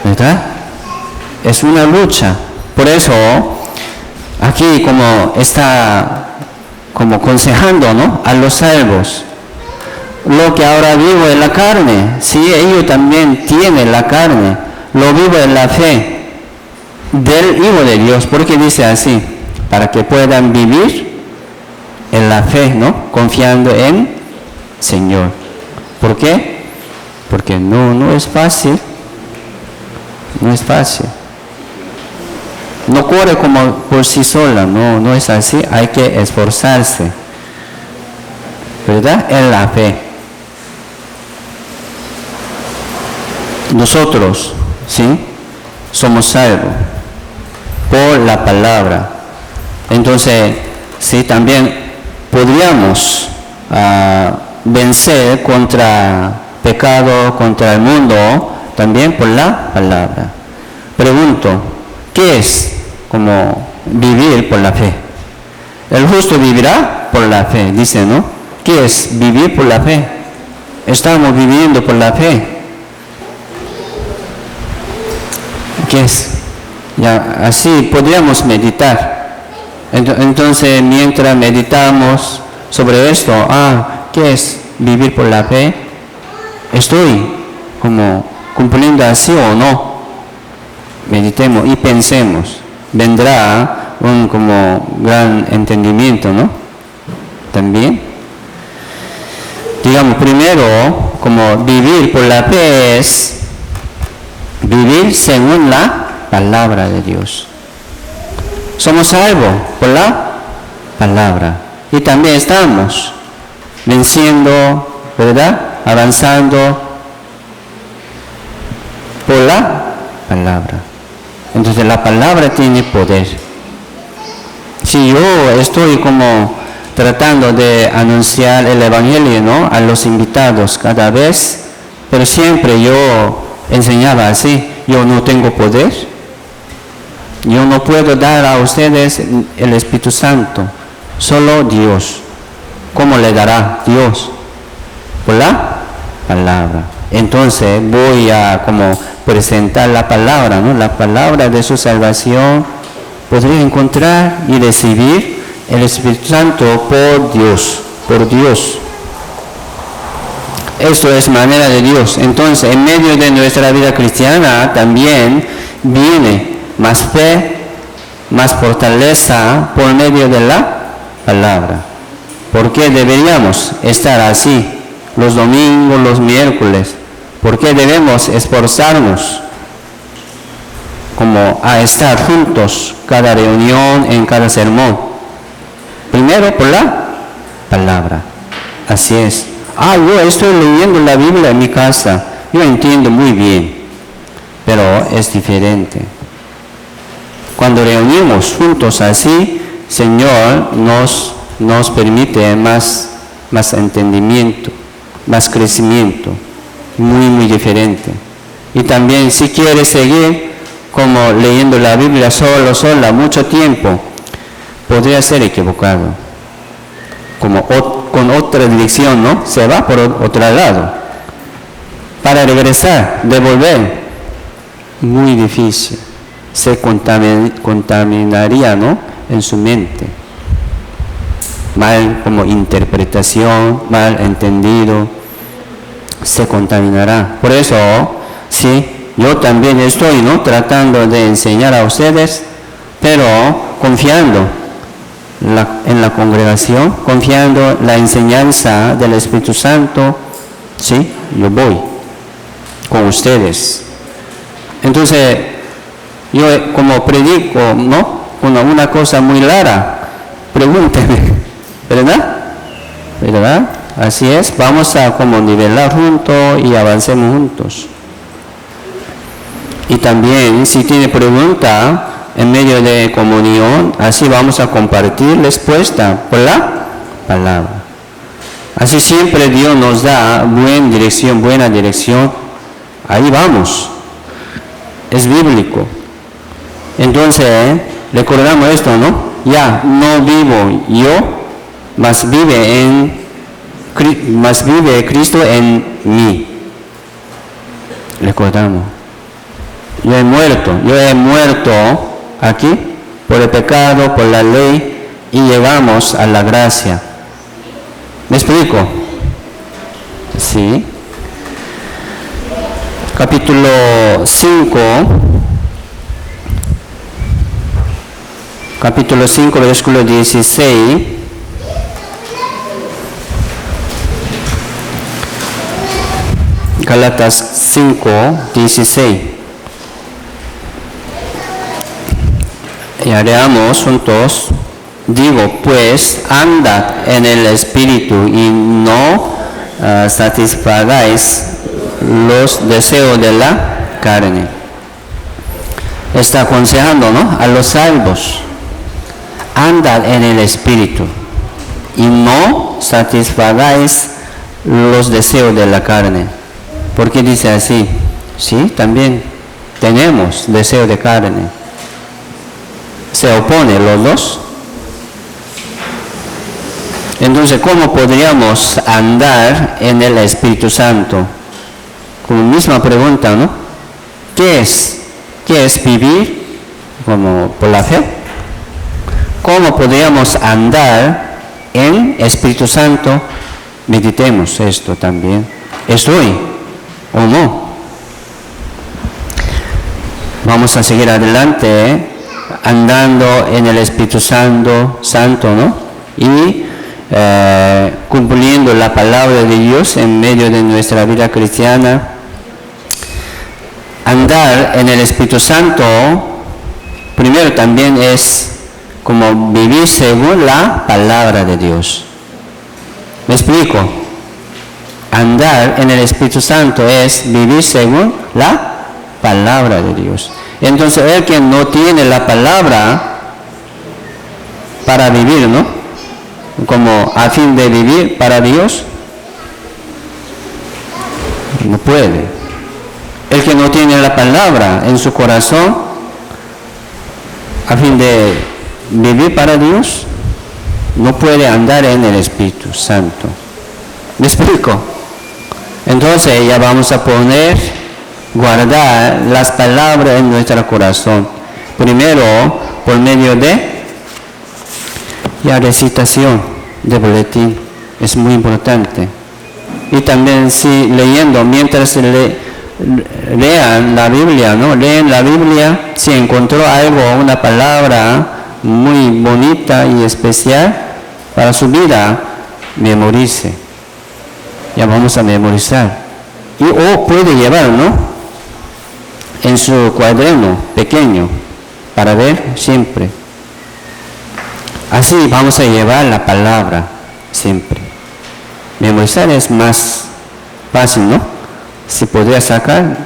¿verdad? Es una lucha. Por eso, aquí como está como aconsejando, ¿no? A los salvos. Lo que ahora vivo en la carne, sí, ellos también tienen la carne, lo vivo en la fe del Hijo de Dios. ¿Por qué dice así? Para que puedan vivir en la fe, ¿no? Confiando en Señor. ¿Por qué? Porque no es fácil. No es fácil. No corre como por sí sola, no es así. Hay que esforzarse, ¿verdad? En la fe. Nosotros, ¿sí? Somos salvos por la palabra. Entonces, sí, también podríamos vencer contra pecado, contra el mundo, también por la palabra. Pregunto, ¿qué es como vivir por la fe? El justo vivirá por la fe, dice, ¿no? ¿Qué es vivir por la fe? Estamos viviendo por la fe. ¿qué es? Ya, así podríamos meditar. Entonces, mientras meditamos sobre esto, ¿qué es vivir por la fe? ¿Estoy como cumpliendo así o no? Meditemos y pensemos. Vendrá un como gran entendimiento, ¿no? También. Digamos, primero, como vivir por la fe es vivir según la palabra de Dios. Somos salvos por la palabra. Y también estamos venciendo, ¿verdad? Avanzando por la palabra. Entonces la palabra tiene poder. Si yo estoy como tratando de anunciar el Evangelio, ¿no?, a los invitados cada vez, pero siempre yo enseñaba así, yo no tengo poder, yo no puedo dar a ustedes el Espíritu Santo, solo Dios. ¿Cómo le dará Dios? Por la palabra. Entonces voy a como presentar la palabra, ¿no?, la palabra de su salvación. Podría encontrar y recibir el Espíritu Santo por Dios, por Dios. Esto es manera de Dios. Entonces, en medio de nuestra vida cristiana también viene más fe, más fortaleza por medio de la palabra. ¿Por qué deberíamos estar así los domingos, los miércoles? ¿Por qué debemos esforzarnos como a estar juntos cada reunión, en cada sermón? Primero por la palabra. Así es. Yo estoy leyendo la Biblia en mi casa, yo entiendo muy bien, pero es diferente. Cuando reunimos juntos así, Señor nos permite más entendimiento, más crecimiento, muy diferente. Y también si quieres seguir como leyendo la Biblia sola, mucho tiempo, podría ser equivocado, como con otra dirección, ¿no? Se va por otro lado. Para regresar, devolver, muy difícil. Se contaminaría, ¿no?, en su mente. Mal como interpretación, mal entendido, se contaminará. Por eso, sí, yo también estoy, ¿no?, tratando de enseñar a ustedes, pero confiando en la congregación, confiando en la enseñanza del Espíritu Santo. Sí, yo voy con ustedes. Entonces, yo como predico, ¿no?, con una cosa muy rara, pregúntenme, ¿verdad? Así es, vamos a como nivelar juntos y avancemos juntos. Y también, si tiene pregunta en medio de comunión, así vamos a compartir respuesta por la palabra. Así siempre Dios nos da buena dirección. Ahí vamos. Es bíblico. Entonces, recordamos esto, ¿no? Ya no vivo yo, mas vive Cristo en mí. Recordamos. Yo he muerto aquí por el pecado, por la ley, y llegamos a la gracia. ¿Me explico? Sí. Capítulo 5, versículo 16. Gálatas 5, 16. Y leamos juntos. Digo, pues, andad en el Espíritu y no satisfagáis los deseos de la carne. Está aconsejando, ¿no?, a los salvos. Andad en el Espíritu y no satisfagáis los deseos de la carne. ¿Por qué dice así? Sí, también tenemos deseo de carne. Se oponen los dos. Entonces, ¿cómo podríamos andar en el Espíritu Santo? Como misma pregunta, ¿no? ¿Qué es ¿Qué es vivir como por la fe? ¿Cómo podríamos andar en Espíritu Santo? Meditemos esto también. ¿Estoy o no? Vamos a seguir adelante, andando en el Espíritu Santo, ¿no? Y cumpliendo la palabra de Dios en medio de nuestra vida cristiana. Andar en el Espíritu Santo, primero también es como vivir según la palabra de Dios. ¿Me explico? Andar en el Espíritu Santo es vivir según la palabra de Dios. Entonces, el que no tiene la palabra para vivir, ¿no? Como a fin de vivir para Dios, no puede. El que no tiene la palabra en su corazón a fin de vivir para Dios, no puede andar en el Espíritu Santo. ¿Me explico? Entonces ya vamos a guardar las palabras en nuestro corazón. Primero, por medio de recitación de boletín. Es muy importante. Y también si leyendo, mientras lean la Biblia, ¿no? Leen la Biblia, si encontró algo, una palabra muy bonita y especial para su vida, memorice. Ya vamos a memorizar. O puede llevar, ¿no? En su cuaderno pequeño para ver siempre. Así vamos a llevar la palabra siempre. Memorizar es más fácil, ¿no? Si podría sacar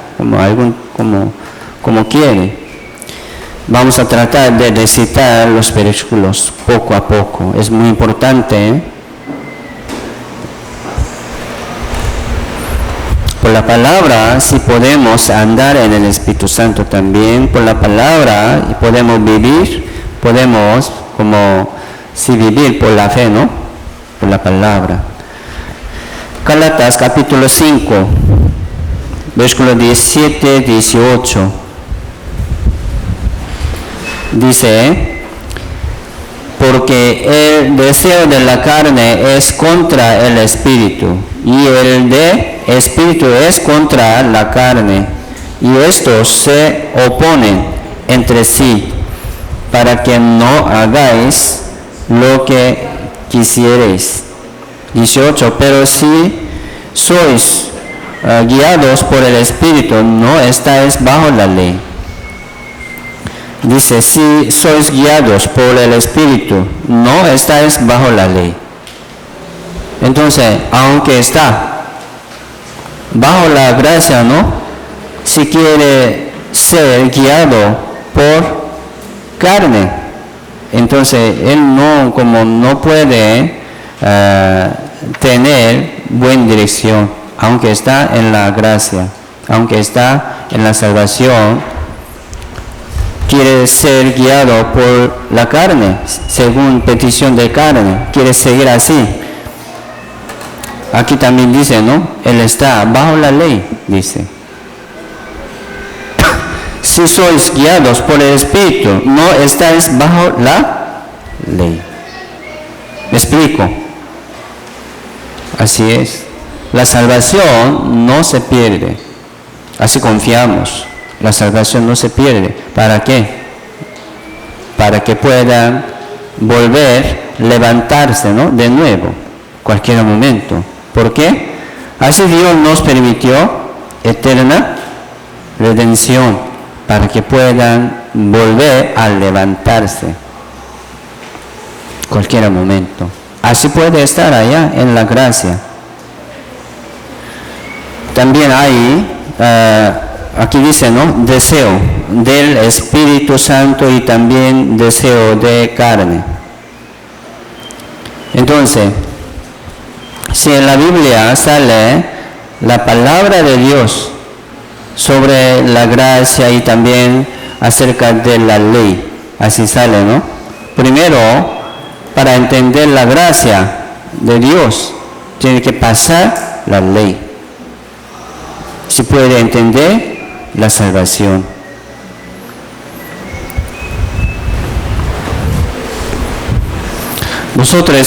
como quiere. Vamos a tratar de recitar los versículos poco a poco. Es muy importante, ¿eh? Por la palabra, si podemos andar en el Espíritu Santo también, por la palabra podemos vivir, podemos vivir por la fe, ¿no? Por la palabra. Gálatas capítulo 5, versículo 17, 18. Dice, porque el deseo de la carne es contra el espíritu, y el de espíritu es contra la carne, y estos se oponen entre sí, para que no hagáis lo que quisierais. 18. Pero si sois guiados por el Espíritu, no estáis bajo la ley. Dice, si sois guiados por el Espíritu, no estáis bajo la ley. Entonces, aunque está bajo la gracia, ¿no? Si quiere ser guiado por carne, entonces él no puede tener buena dirección, aunque está en la gracia, aunque está en la salvación. Quiere ser guiado por la carne, según petición de carne, quiere seguir así. Aquí también dice, ¿no? Él está bajo la ley, dice. Si sois guiados por el Espíritu, no estáis bajo la ley. ¿Me explico? Así es. La salvación no se pierde. Así confiamos. La salvación no se pierde. ¿Para qué? Para que puedan volver, levantarse, ¿no? De nuevo, cualquier momento. ¿Por qué? Así Dios nos permitió eterna redención, para que puedan volver a levantarse cualquier momento. Así puede estar allá en la gracia. También hay, aquí dice, ¿no? Deseo del Espíritu Santo y también deseo de carne. Entonces, si en la Biblia sale la palabra de Dios sobre la gracia y también acerca de la ley, así sale, ¿no? Primero, para entender la gracia de Dios, tiene que pasar la ley. Si puede entender la salvación. Nosotros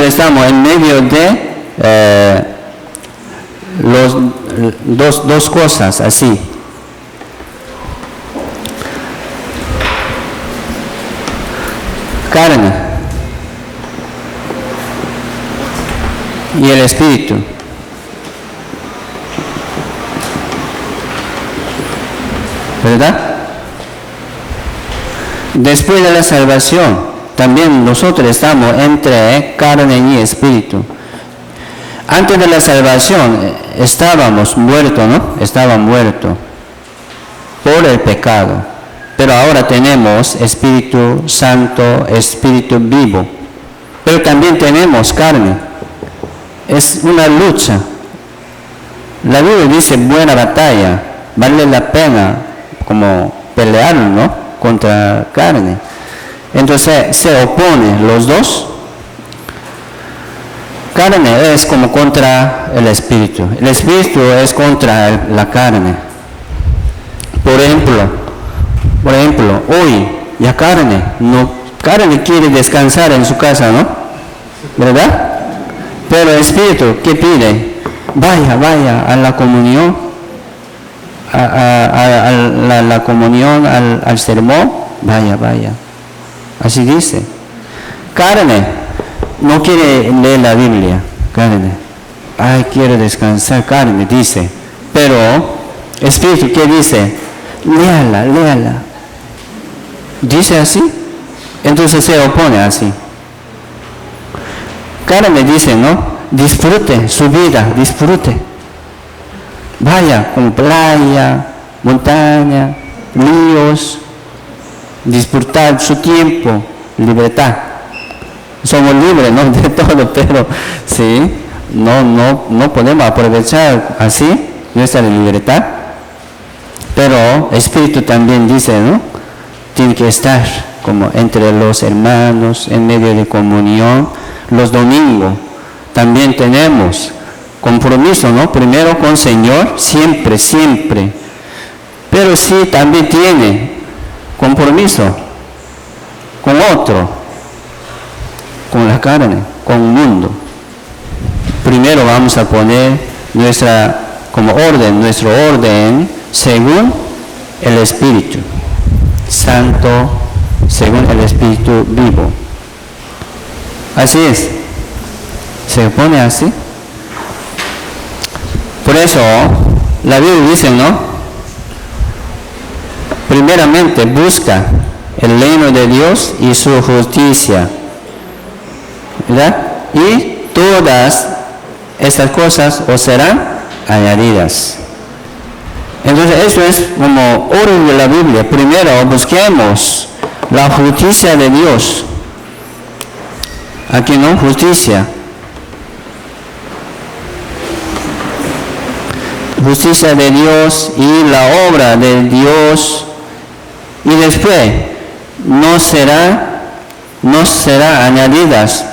estamos en medio de dos cosas así. Carne y el espíritu. ¿Verdad? Después de la salvación, también nosotros estamos entre carne y espíritu. Antes de la salvación estábamos muertos, ¿no? Estábamos muertos por el pecado. Pero ahora tenemos Espíritu Santo, Espíritu vivo. Pero también tenemos carne. Es una lucha. La Biblia dice buena batalla. Vale la pena como pelear, ¿no? Contra carne. Entonces se oponen los dos. Carne es como contra el espíritu. El espíritu es contra la carne. Por ejemplo, hoy ya carne quiere descansar en su casa, ¿no? ¿Verdad? Pero el espíritu, ¿qué pide? Vaya a la comunión, a la comunión, al sermón, vaya. Así dice. Carne no quiere leer la Biblia, carne. Quiere descansar, carne, dice. Pero espíritu, ¿qué dice? Léala. Dice así, entonces se opone así. Carne dice, ¿no? Disfrute su vida, disfrute. Vaya, como playa, montaña, ríos, disfrutar su tiempo, libertad. Somos libres, ¿no? De todo, pero sí, no podemos aprovechar así nuestra libertad. Pero Espíritu también dice, ¿no? Tiene que estar como entre los hermanos, en medio de comunión. Los domingos también tenemos compromiso, ¿no? Primero con el Señor, siempre. Pero sí también tiene compromiso con otro, con la carne, con el mundo. Primero vamos a poner nuestro orden según el Espíritu Santo, según el Espíritu vivo. Así es. Se pone así. Por eso la Biblia dice, ¿no? Primeramente busca el reino de Dios y su justicia, ¿verdad? Y todas estas cosas os serán añadidas. Entonces eso es como orden de la Biblia. Primero busquemos la justicia de Dios. Aquí no, justicia. Justicia de Dios y la obra de Dios. Y después no será añadidas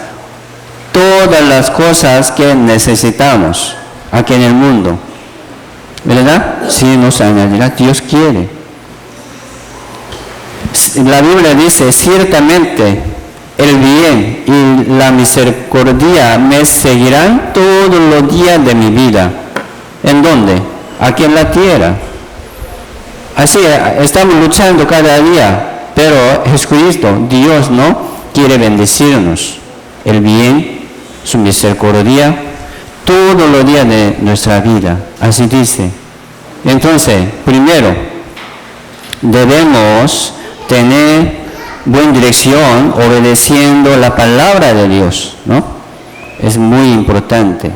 todas las cosas que necesitamos aquí en el mundo. ¿Verdad? Sí, nos añadirá, Dios quiere. La Biblia dice, ciertamente el bien y la misericordia me seguirán todos los días de mi vida. ¿En dónde? Aquí en la tierra. Así estamos luchando cada día, pero Jesucristo, Dios, ¿no? Quiere bendecirnos. El bien, su misericordia, todos los días de nuestra vida. Así dice. Entonces, primero, debemos tener buena dirección obedeciendo la palabra de Dios, ¿no? Es muy importante.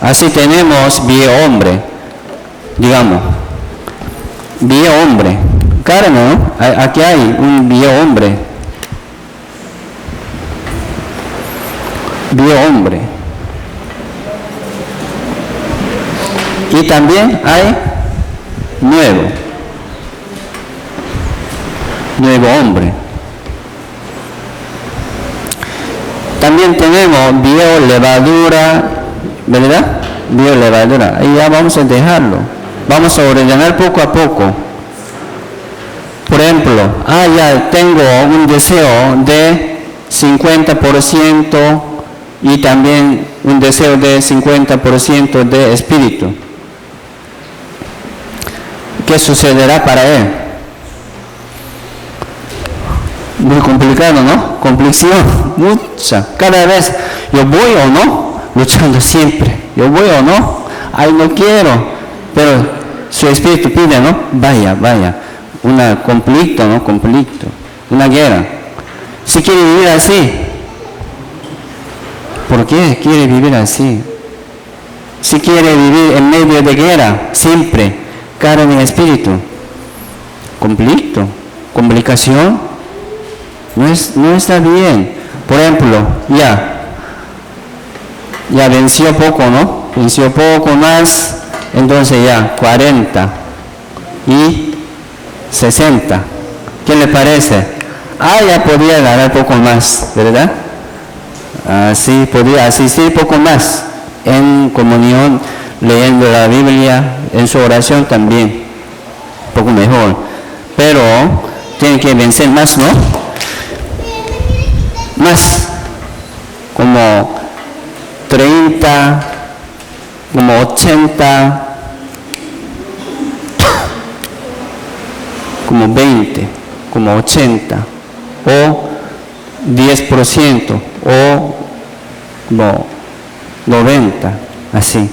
Así tenemos viejo hombre, digamos, viejo hombre, carne, ¿no? Aquí hay un viejo hombre, y también hay nuevo hombre. También tenemos viejo levadura, ¿verdad? Viejo levadura. Y ya vamos a dejarlo. Vamos a ordenar poco a poco. Por ejemplo, ya tengo un deseo de 50% y también un deseo de 50% de espíritu. ¿Qué sucederá para él? Muy complicado, ¿no? Complicación, mucha. Cada vez, yo voy o no, luchando siempre. Yo voy o no, no quiero. Pero su espíritu pide, ¿no? Vaya. Un conflicto, ¿no? Conflicto. Una guerra. Si quiere vivir así, ¿por qué quiere vivir así? Si quiere vivir en medio de guerra, siempre, carne y espíritu. Conflicto, complicación, no está bien. Por ejemplo, ya venció poco, ¿no? Venció poco más, entonces ya 40 y 60. ¿Qué le parece? Ya podía ganar poco más, ¿verdad? Así podía asistir poco más en comunión, leyendo la Biblia, en su oración también, poco mejor. Pero tiene que vencer más, ¿no? Más, como 30, como 80, como 20, como 80, o 10%, o como 90, así.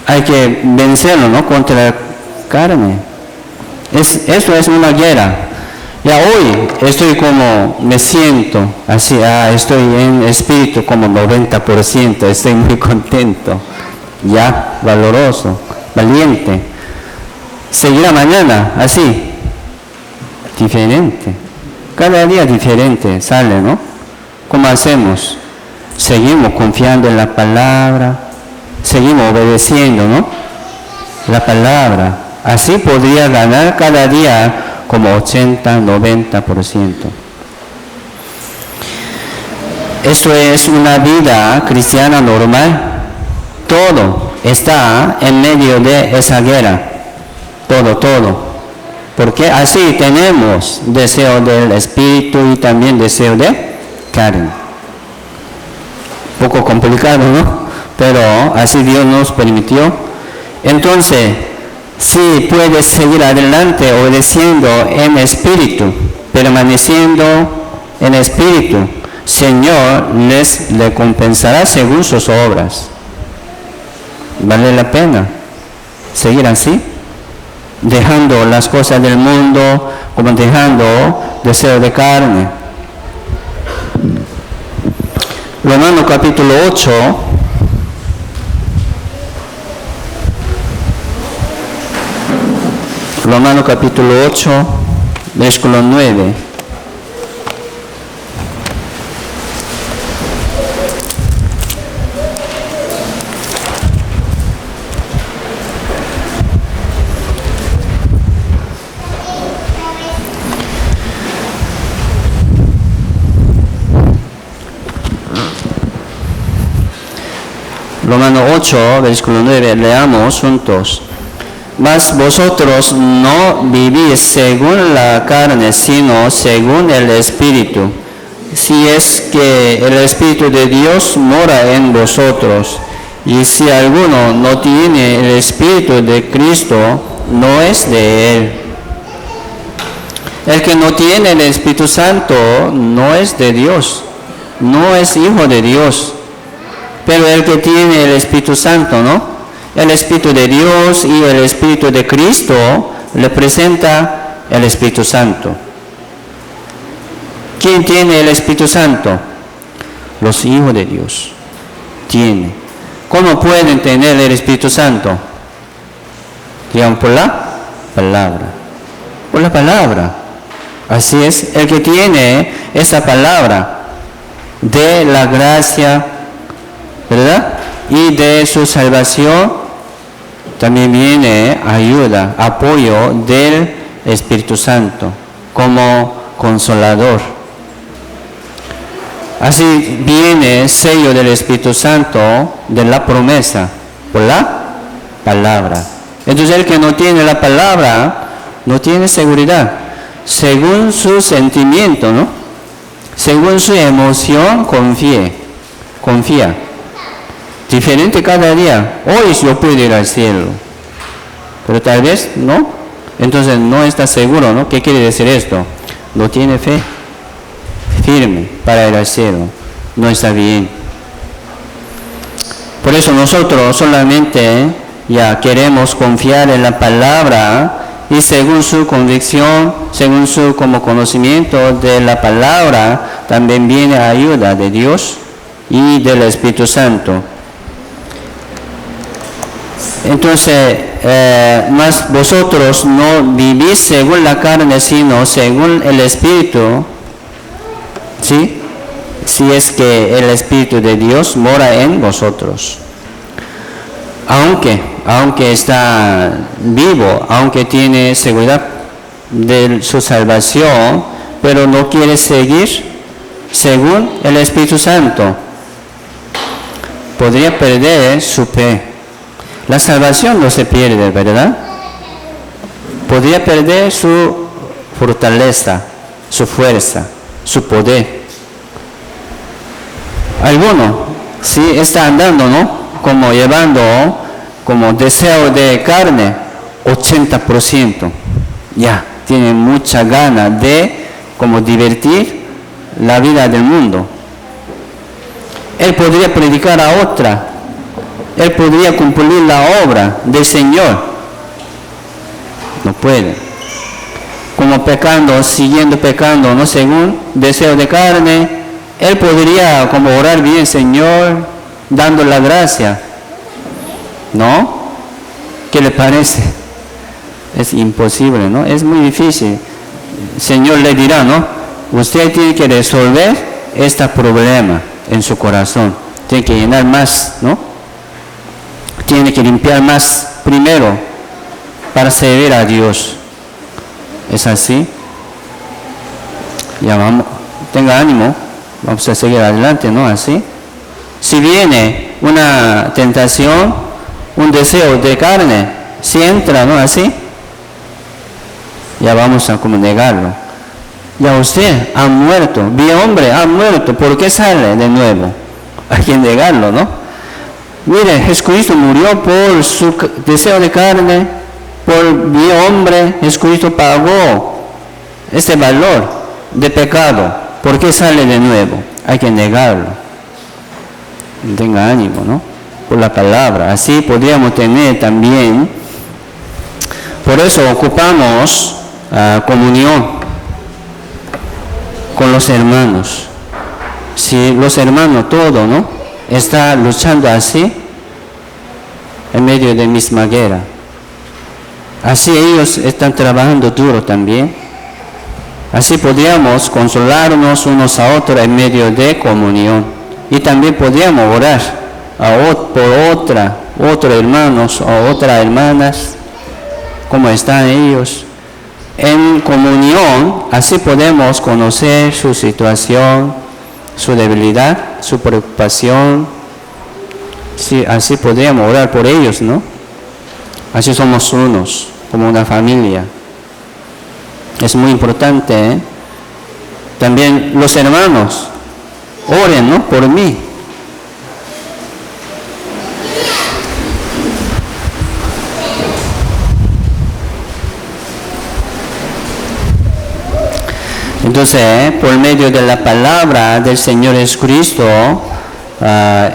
Hay que vencerlo, ¿no? Contra la carne. Esto es una guerra. Ya hoy estoy como, me siento así, estoy en espíritu como 90%, estoy muy contento, ya, valoroso, valiente. Seguirá mañana, así, diferente. Cada día diferente sale, ¿no? ¿Cómo hacemos? Seguimos confiando en la palabra, seguimos obedeciendo, ¿no? La palabra. Así podría ganar cada día como 80, 90%. Eso es una vida cristiana normal. Todo está en medio de esa guerra. Todo. Porque así tenemos deseo del espíritu y también deseo de carne. Poco complicado, ¿no? Pero así Dios nos permitió. Entonces, si puedes seguir adelante obedeciendo en espíritu, permaneciendo en espíritu, Señor les recompensará según sus obras. ¿Vale la pena seguir así? Dejando las cosas del mundo, como dejando deseo de carne. Romanos capítulo 8. Romanos capítulo 8, versículo 9. Romanos 8, versículo 9, leamos juntos. Mas vosotros no vivís según la carne, sino según el Espíritu, si es que el Espíritu de Dios mora en vosotros. Y si alguno no tiene el Espíritu de Cristo, no es de él. El que no tiene el Espíritu Santo no es de Dios, no es hijo de Dios. Pero el que tiene el Espíritu Santo, ¿no? El Espíritu de Dios y el Espíritu de Cristo le presenta el Espíritu Santo. ¿Quién tiene el Espíritu Santo? Los hijos de Dios. Tiene. ¿Cómo pueden tener el Espíritu Santo? Digamos, por la palabra. Por la palabra. Así es. El que tiene esa palabra de la gracia, ¿verdad? Y de su salvación, también viene ayuda, apoyo del Espíritu Santo como consolador. Así viene sello del Espíritu Santo de la promesa por la palabra. Entonces el que no tiene la palabra no tiene seguridad. según su sentimiento, ¿no? Según su emoción, confía. Diferente cada día. Hoy yo puedo ir al cielo, pero tal vez no. Entonces no está seguro, ¿no? ¿Qué quiere decir esto? No tiene fe firme para ir al cielo. No está bien. Por eso nosotros solamente ya queremos confiar en la palabra y según su convicción, según su como conocimiento de la palabra, también viene ayuda de Dios y del Espíritu Santo. Entonces, mas vosotros no vivís según la carne, sino según el Espíritu, ¿sí? Si es que el Espíritu de Dios mora en vosotros. Aunque está vivo, aunque tiene seguridad de su salvación, pero no quiere seguir según el Espíritu Santo, podría perder su fe. La salvación no se pierde, ¿verdad? Podría perder su fortaleza, su fuerza, su poder. Alguno, sí, está andando, ¿no? Como llevando, como deseo de carne, 80%. Ya, tiene mucha gana de, como divertir la vida del mundo. Él podría predicar a otra. Él podría cumplir la obra del Señor. No puede. Como pecando, siguiendo pecando, ¿no? Según deseo de carne, él podría como orar bien, Señor, dando la gracia. ¿No? ¿Qué le parece? Es imposible, ¿no? Es muy difícil. El Señor le dirá, ¿no? Usted tiene que resolver este problema en su corazón. Tiene que llenar más, ¿no? Tiene que limpiar más primero para servir a Dios. ¿Es así? Ya vamos, tenga ánimo, vamos a seguir adelante, ¿no? Así. Si viene una tentación, un deseo de carne, si entra, ¿no? Así, ya vamos a como negarlo. Ya usted ha muerto, bien hombre, ha muerto, ¿por qué sale de nuevo? Hay que negarlo, ¿no? Mire, Jesucristo murió por su deseo de carne, por bien hombre. Jesucristo pagó este valor de pecado. ¿Por qué sale de nuevo? Hay que negarlo. Tenga ánimo, ¿no? Por la palabra. Así podríamos tener también. Por eso ocupamos comunión con los hermanos. Si los hermanos, todo, ¿no? Está luchando así en medio de misma guerra. Así ellos están trabajando duro también. Así podríamos consolarnos unos a otros en medio de comunión. Y también podríamos orar por otros hermanos o otras hermanas, cómo están ellos. En comunión, así podemos conocer su situación, su debilidad, su preocupación. Sí, así podríamos orar por ellos, ¿no? Así somos unos, como una familia. Es muy importante, ¿eh? También los hermanos, oren, ¿no? Por mí. Entonces, por medio de la palabra del Señor Jesucristo,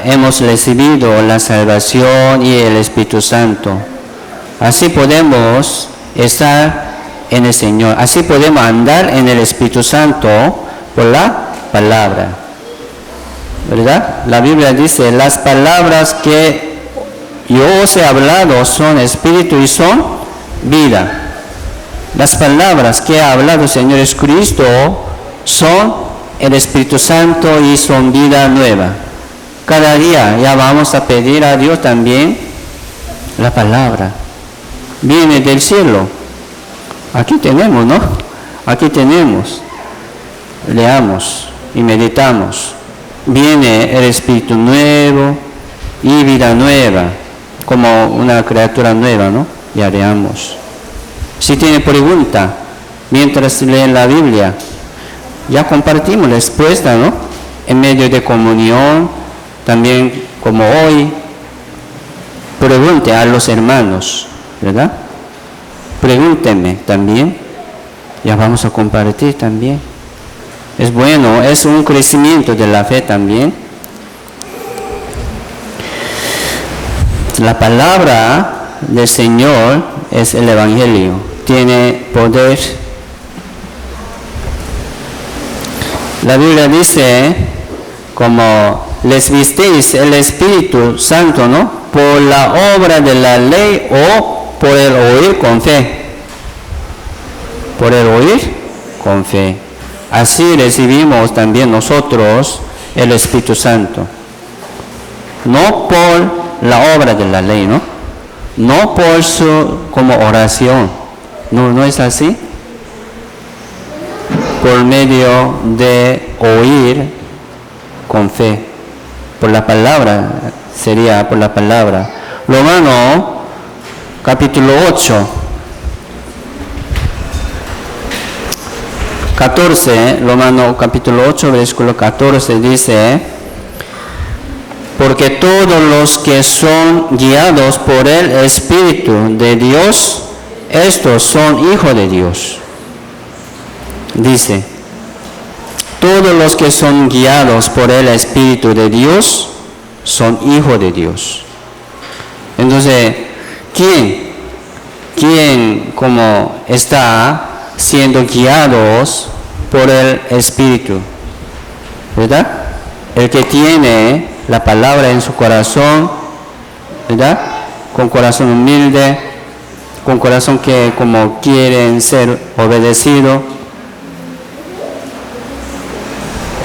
hemos recibido la salvación y el Espíritu Santo. Así podemos estar en el Señor. Así podemos andar en el Espíritu Santo por la palabra. ¿Verdad? La Biblia dice, las palabras que yo os he hablado son espíritu y son vida. Las palabras que ha hablado el Señor Jesucristo son el Espíritu Santo y son vida nueva. Cada día ya vamos a pedir a Dios también la palabra. Viene del cielo. Aquí tenemos, ¿no? Aquí tenemos. Leamos y meditamos. Viene el Espíritu nuevo y vida nueva, como una criatura nueva, ¿no? Ya leamos. Si tiene pregunta, mientras leen la Biblia. Ya compartimos la respuesta, ¿no? En medio de comunión, también como hoy, pregunte a los hermanos, ¿verdad? Pregúntenme también, ya vamos a compartir también. Es bueno, es un crecimiento de la fe también. La palabra del Señor es el Evangelio, tiene poder. La Biblia dice, como les visteis el Espíritu Santo, ¿no? Por la obra de la ley o por el oír con fe. Por el oír con fe. Así recibimos también nosotros el Espíritu Santo. No por la obra de la ley, ¿no? No por su como oración. No es así. Por medio de oír con fe. Por la palabra, sería por la palabra. Romano, capítulo 8. 14, Romano capítulo 8, versículo 14 dice, porque todos los que son guiados por el Espíritu de Dios, estos son hijos de Dios. Dice, todos los que son guiados por el Espíritu de Dios, son hijos de Dios. Entonces, ¿quién como está siendo guiados por el Espíritu? ¿Verdad? El que tiene la palabra en su corazón, ¿verdad? Con corazón humilde, con corazón que como quieren ser obedecido,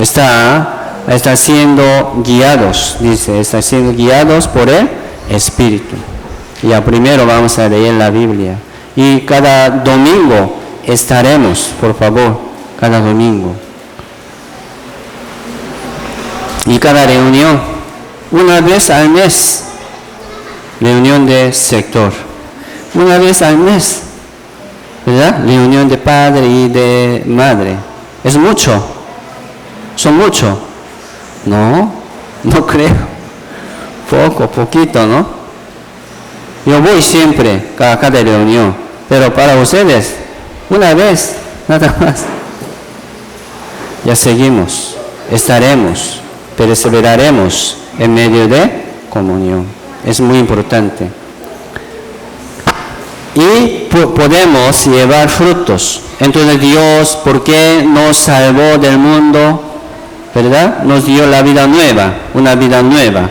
está siendo guiados, dice, está siendo guiados por el Espíritu. Ya primero vamos a leer la Biblia. Y cada domingo estaremos, por favor, cada domingo. Y cada reunión, una vez al mes, reunión de sector. Una vez al mes, ¿verdad? Reunión de padre y de madre. ¿Es mucho? ¿Son mucho? No creo. Poquito, ¿no? Yo voy siempre a cada reunión, pero para ustedes, una vez, nada más. Ya seguimos, estaremos, perseveraremos en medio de comunión. Es muy importante. Y podemos llevar frutos. Entonces Dios, ¿por qué nos salvó del mundo? ¿Verdad? Nos dio la vida nueva, una vida nueva,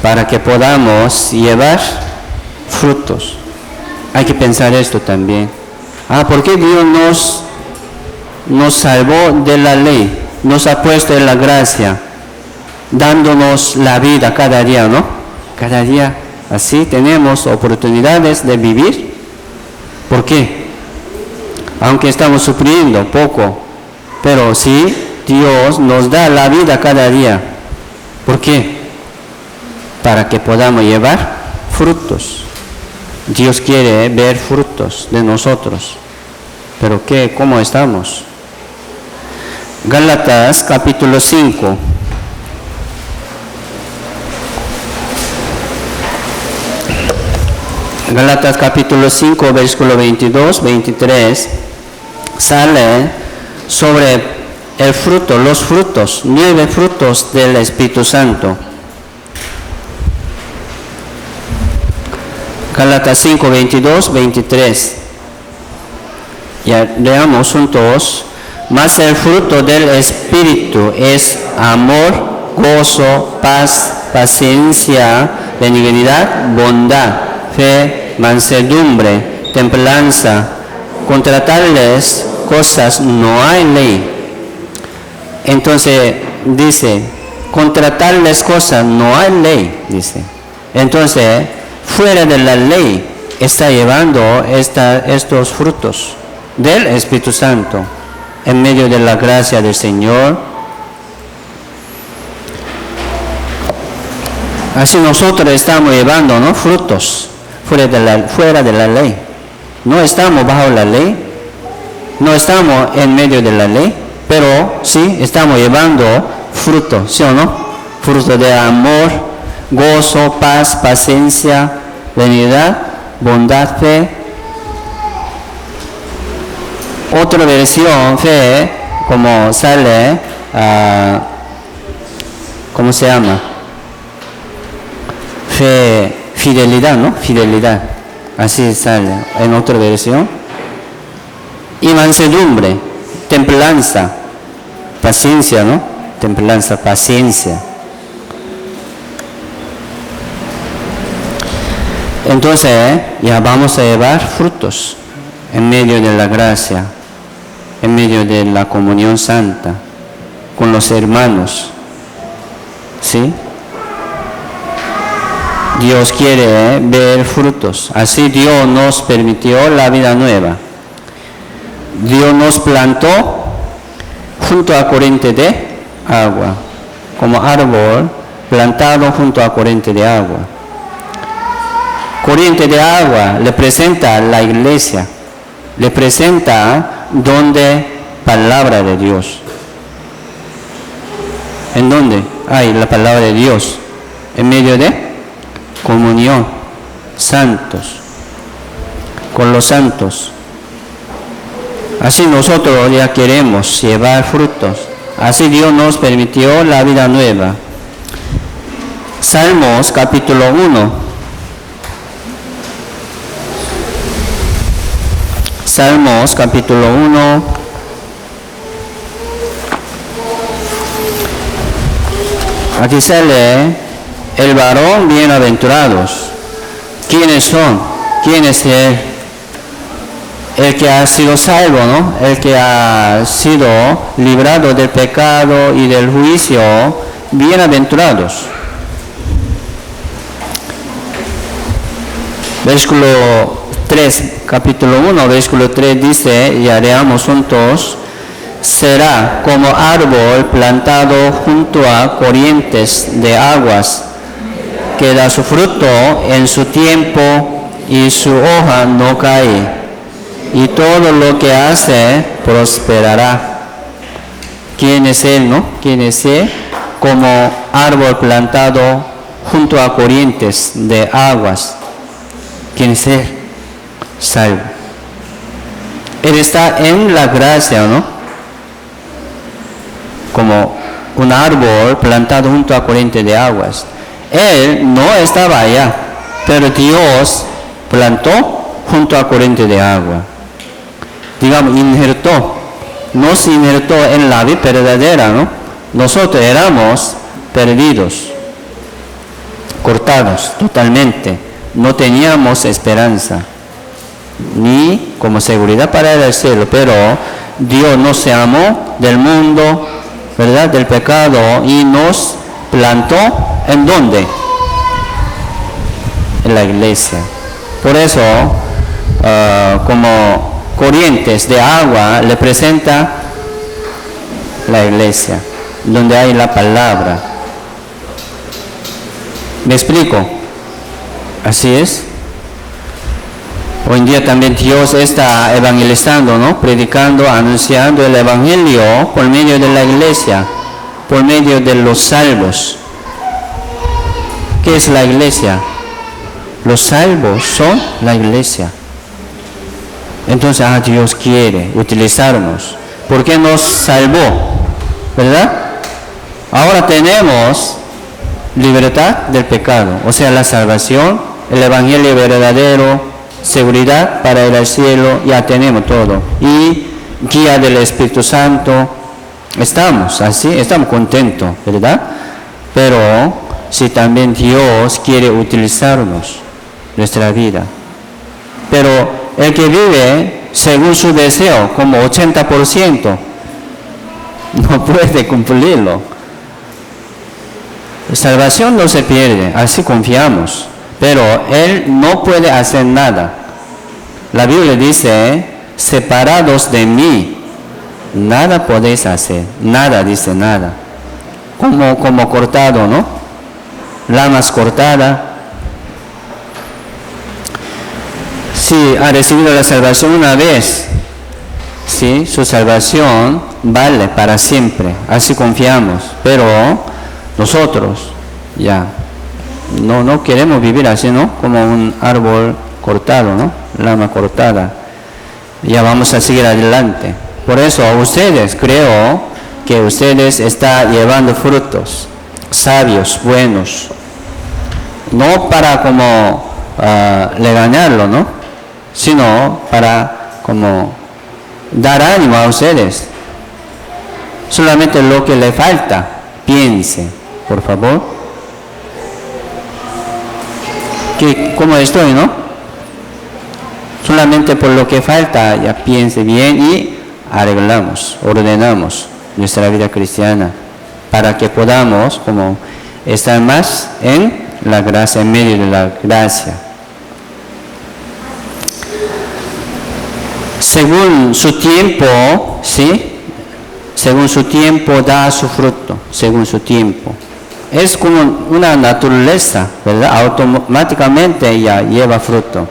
para que podamos llevar frutos. Hay que pensar esto también. ¿Por qué Dios nos salvó de la ley? Nos ha puesto en la gracia, dándonos la vida cada día, ¿no? Cada día, así tenemos oportunidades de vivir. ¿Por qué? Aunque estamos sufriendo poco, pero sí, Dios nos da la vida cada día. ¿Por qué? Para que podamos llevar frutos. Dios quiere ver frutos de nosotros. ¿Pero qué? ¿Cómo estamos? Gálatas capítulo 5. Gálatas capítulo 5, versículo 22, 23, sale sobre el fruto, los frutos, 9 frutos del Espíritu Santo. Gálatas 5, 22, 23. Ya leamos juntos. Mas el fruto del Espíritu es amor, gozo, paz, paciencia, benignidad, bondad, fe, mansedumbre, templanza. Contra tales cosas no hay ley. Entonces dice, contra tales cosas no hay ley, dice. Entonces, fuera de la ley está llevando estos frutos del Espíritu Santo en medio de la gracia del Señor. Así nosotros estamos llevando, ¿no?, frutos fuera de la ley. No estamos bajo la ley, no estamos en medio de la ley, pero sí estamos llevando fruto, ¿sí o no? Fruto de amor, gozo, paz, paciencia, benignidad, bondad, fe. Otra versión, fe, como sale, ¿cómo se llama? Fe, fidelidad, ¿no? Fidelidad. Así sale en otra versión. Y mansedumbre, templanza, paciencia, ¿no? Templanza, paciencia. Entonces, ya vamos a llevar frutos en medio de la gracia, en medio de la comunión santa, con los hermanos. ¿Sí? Dios quiere ver frutos. Así Dios nos permitió la vida nueva. Dios nos plantó junto a corriente de agua, como árbol plantado junto a corriente de agua. Corriente de agua representa la iglesia, representa donde palabra de Dios. ¿En dónde hay la palabra de Dios? En medio de comunión, santos, con los santos. Así nosotros ya queremos llevar frutos. Así Dios nos permitió la vida nueva. Salmos capítulo 1. Salmos capítulo 1. Aquí sale el varón bienaventurados. ¿Quiénes son? ¿Quién es él? El que ha sido salvo, ¿no? El que ha sido librado del pecado y del juicio. Bienaventurados. Versículo 3, capítulo 1, versículo 3 dice, y leamos juntos: será como árbol plantado junto a corrientes de aguas, que da su fruto en su tiempo y su hoja no cae, y todo lo que hace prosperará. ¿Quién es él, no? ¿Quién es él? Como árbol plantado junto a corrientes de aguas. ¿Quién es él? Salvo. Él está en la gracia, ¿no? Como un árbol plantado junto a corriente de aguas. Él no estaba allá, pero Dios plantó junto a corriente de agua. Digamos, nos injertó en la vida verdadera, ¿no? Nosotros éramos perdidos, cortados totalmente. No teníamos esperanza, ni como seguridad para ir al cielo, pero Dios nos amó del mundo, ¿verdad?, del pecado, y nos plantó, ¿en dónde? En la iglesia. Por eso, como corrientes de agua representa la iglesia, donde hay la palabra. ¿Me explico? Así es. Hoy en día también Dios está evangelizando, ¿no? Predicando, anunciando el evangelio por medio de la iglesia, por medio de los salvos. ¿Qué es la iglesia? Los salvos son la iglesia. Entonces, Dios quiere utilizarnos, porque nos salvó, ¿verdad? Ahora tenemos libertad del pecado, o sea, la salvación, el evangelio verdadero, seguridad para ir al cielo, ya tenemos todo. Y guía del Espíritu Santo, estamos así, estamos contentos, ¿verdad? Pero si también Dios quiere utilizarnos, nuestra vida. Pero el que vive según su deseo, como 80%, no puede cumplirlo. La salvación no se pierde, así confiamos, pero Él no puede hacer nada. La Biblia dice, separados de mí, nada podéis hacer, nada, dice nada. Como cortado, ¿no? Lamas cortadas. Si ha recibido la salvación una vez, sí, su salvación vale para siempre, así confiamos, pero nosotros ya no queremos vivir así, ¿no? Como un árbol cortado, ¿no? Rama cortada. Ya vamos a seguir adelante. Por eso a ustedes, creo que ustedes están llevando frutos sabios, buenos. No para como regañarlo, ¿no? Sino para como dar ánimo a ustedes. Solamente lo que le falta, piense, por favor. ¿Cómo estoy, no? Solamente por lo que falta, ya piense bien y arreglamos, ordenamos nuestra vida cristiana para que podamos como estar más en la gracia, en medio de la gracia. Según su tiempo, ¿sí? Según su tiempo da su fruto, según su tiempo. Es como una naturaleza, ¿verdad? Automáticamente ya lleva fruto.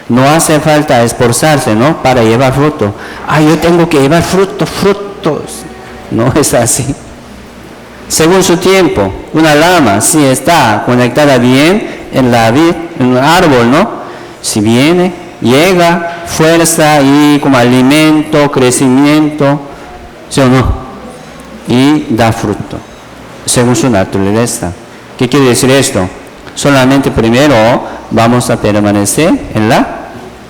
No hace falta esforzarse, ¿no? Para llevar fruto. Yo tengo que llevar frutos. No es así. Según su tiempo, una rama, si está conectada bien en la vid, en un árbol, ¿no? Si viene, llega fuerza y como alimento, crecimiento, ¿sí o no? Y da fruto, según su naturaleza. ¿Qué quiere decir esto? Solamente primero vamos a permanecer en la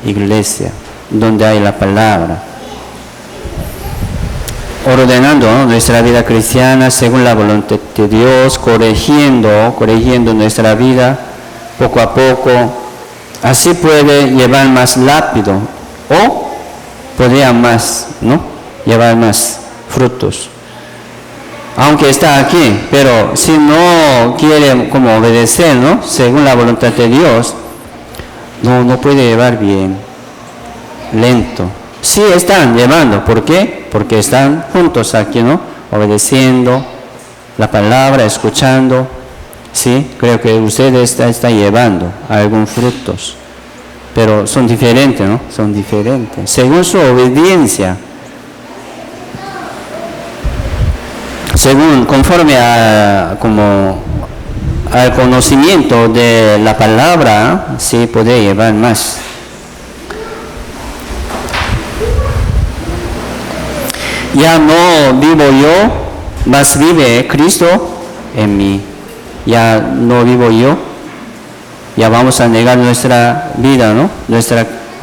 iglesia, donde hay la palabra, ordenando, ¿no?, nuestra vida cristiana según la voluntad de Dios, corrigiendo nuestra vida poco a poco. Así puede llevar más rápido o podría más, ¿no?, llevar más frutos. Aunque está aquí, pero si no quiere como obedecer, ¿no?, según la voluntad de Dios, no puede llevar bien, lento. Sí están llevando, ¿por qué? Porque están juntos aquí, ¿no?, obedeciendo la palabra, escuchando. Sí, creo que ustedes están llevando algún frutos, pero son diferentes, ¿no? Son diferentes, según su obediencia. Conforme al conocimiento de la palabra, sí puede llevar más. Ya no vivo yo, mas vive Cristo en mí. Ya no vivo yo, ya vamos a negar nuestra vida, ¿no?,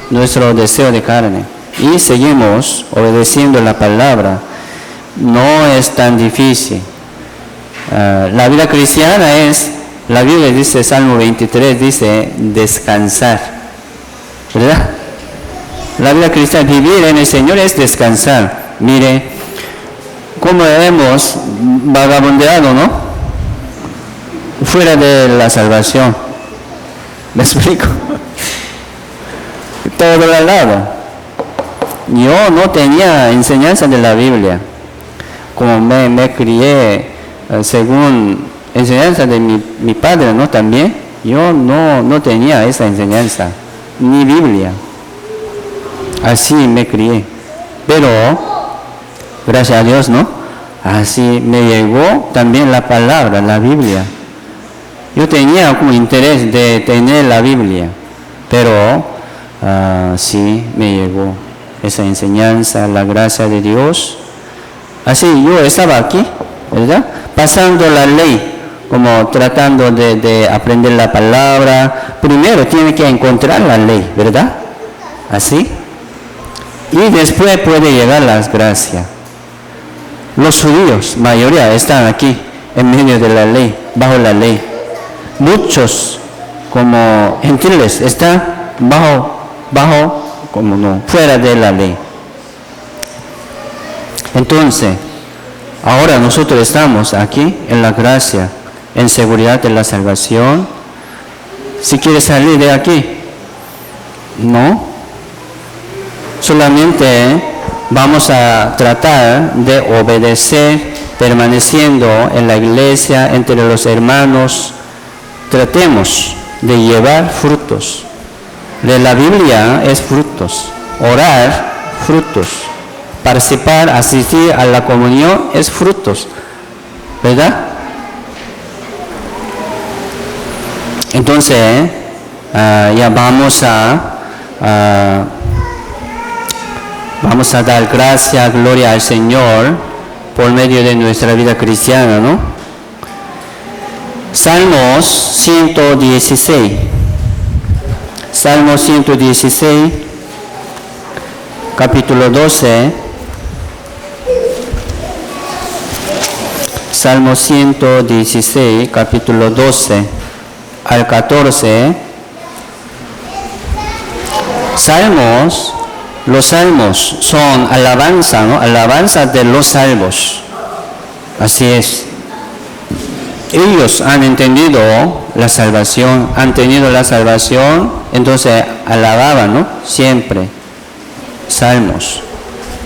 nuestro deseo de carne, y seguimos obedeciendo la palabra. No es tan difícil. La vida cristiana es, la Biblia dice, Salmo 23, dice, descansar, ¿verdad? La vida cristiana, vivir en el Señor es descansar. Mire, cómo hemos vagabundeado, ¿no?, fuera de la salvación. ¿Me explico? Todo al lado. Yo no tenía enseñanza de la Biblia. Como me crié según enseñanza de mi padre, ¿no?, también. Yo no tenía esa enseñanza, ni Biblia. Así me crié. Pero, gracias a Dios, ¿no?, así me llegó también la palabra, la Biblia. Yo tenía como interés de tener la Biblia, pero sí me llegó esa enseñanza, la gracia de Dios. Así yo estaba aquí, ¿verdad?, pasando la ley, como tratando de aprender la palabra. Primero tiene que encontrar la ley, ¿verdad? Así. Y después puede llegar las gracias. Los judíos, mayoría, están aquí, en medio de la ley, bajo la ley. Muchos, como gentiles, están bajo, como no, fuera de la ley. Entonces, ahora nosotros estamos aquí en la gracia, en seguridad de la salvación. Si quieres salir de aquí, no. Solamente vamos a tratar de obedecer, permaneciendo en la iglesia, entre los hermanos. Tratemos de llevar frutos. De la Biblia es frutos. Orar, frutos. participar, asistir a la comunión es frutos, ¿verdad? Entonces, ya vamos a dar gracias, gloria al Señor por medio de nuestra vida cristiana, ¿no? Salmos 116. Salmos 116, capítulo 12. Salmos 116, capítulo 12 al 14. Salmos, los salmos son alabanza, ¿no? Alabanza de los salvos. Así es. Ellos han entendido la salvación, entonces alababan, ¿no? Siempre. Salmos.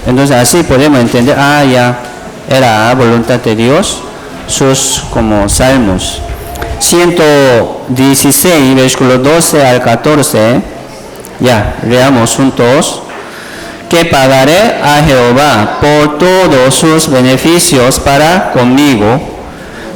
Entonces así podemos entender, ya era voluntad de Dios, sus como salmos. 116, versículo 12 al 14, ya, leamos juntos. Que pagaré a Jehová por todos sus beneficios para conmigo.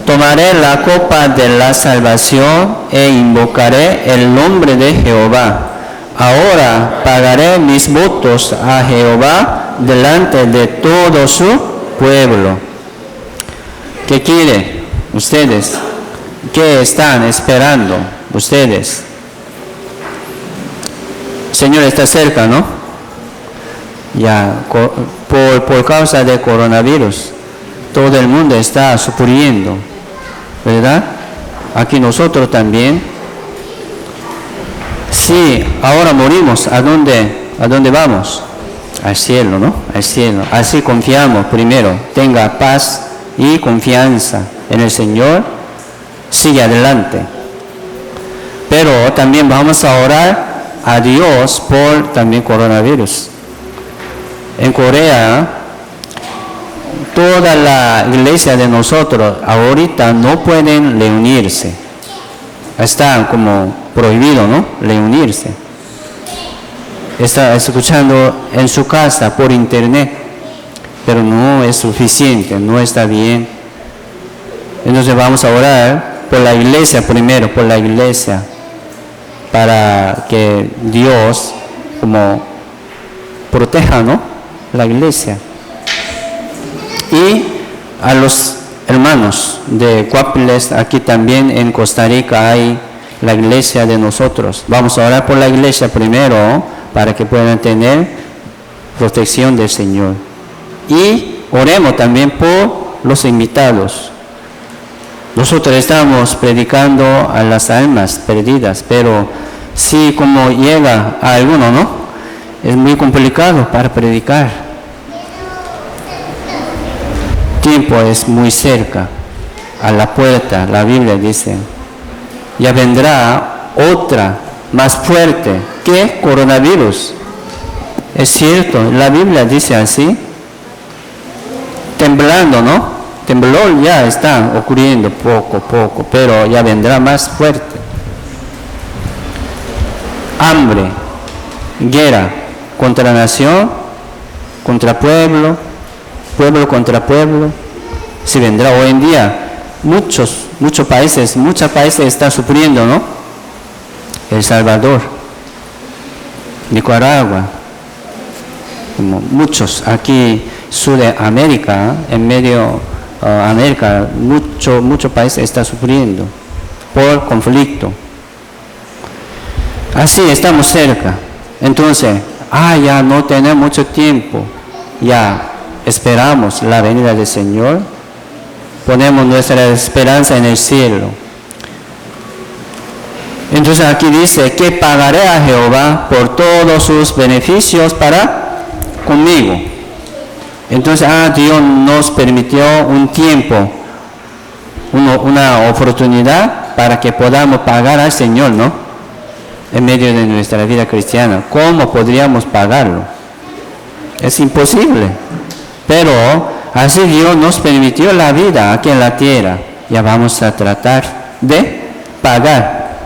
Tomaré la copa de la salvación e invocaré el nombre de Jehová. Ahora pagaré mis votos a Jehová delante de todo su pueblo. ¿Qué quieren ustedes? ¿Qué están esperando ustedes? Señor está cerca, ¿no? Ya, por causa del coronavirus, todo el mundo está sufriendo, ¿verdad? Aquí nosotros también. Sí, ahora morimos, ¿a dónde vamos? Al cielo, ¿no? Al cielo. Así confiamos primero, tenga paz y confianza en el Señor, sigue adelante. Pero también vamos a orar a Dios por también coronavirus. En Corea, toda la iglesia de nosotros ahorita no pueden reunirse. Está como prohibido, ¿no? Reunirse. Está escuchando en su casa por internet, pero no es suficiente, no está bien. Entonces vamos a orar por la iglesia primero, por la iglesia, para que Dios como proteja, ¿no? La iglesia. Y a los hermanos de Guapiles, aquí también en Costa Rica hay la iglesia de nosotros. Vamos a orar por la iglesia primero para que puedan tener protección del Señor. Y oremos también por los invitados. Nosotros estamos predicando a las almas perdidas, pero si como llega a alguno, ¿no? Es muy complicado para predicar. Tiempo es muy cerca, a la puerta. La Biblia dice, ya vendrá otra más fuerte que coronavirus. Es cierto, la Biblia dice así. Temblando, ¿no? Temblor ya está ocurriendo poco a poco, pero ya vendrá más fuerte. Hambre, guerra contra nación, contra pueblo, pueblo contra pueblo. Si vendrá hoy en día, muchos países están sufriendo, ¿no? El Salvador, Nicaragua, como muchos aquí Sudamérica, en medio América, muchos países están sufriendo por conflicto. Así estamos cerca. Entonces, ya no tenemos mucho tiempo. Ya esperamos la venida del Señor. Ponemos nuestra esperanza en el cielo. Entonces aquí dice que pagaré a Jehová por todos sus beneficios para conmigo. Entonces, Dios nos permitió un tiempo, una oportunidad para que podamos pagar al Señor, ¿no? En medio de nuestra vida cristiana. ¿Cómo podríamos pagarlo? Es imposible. Pero así Dios nos permitió la vida aquí en la tierra. Ya vamos a tratar de pagar.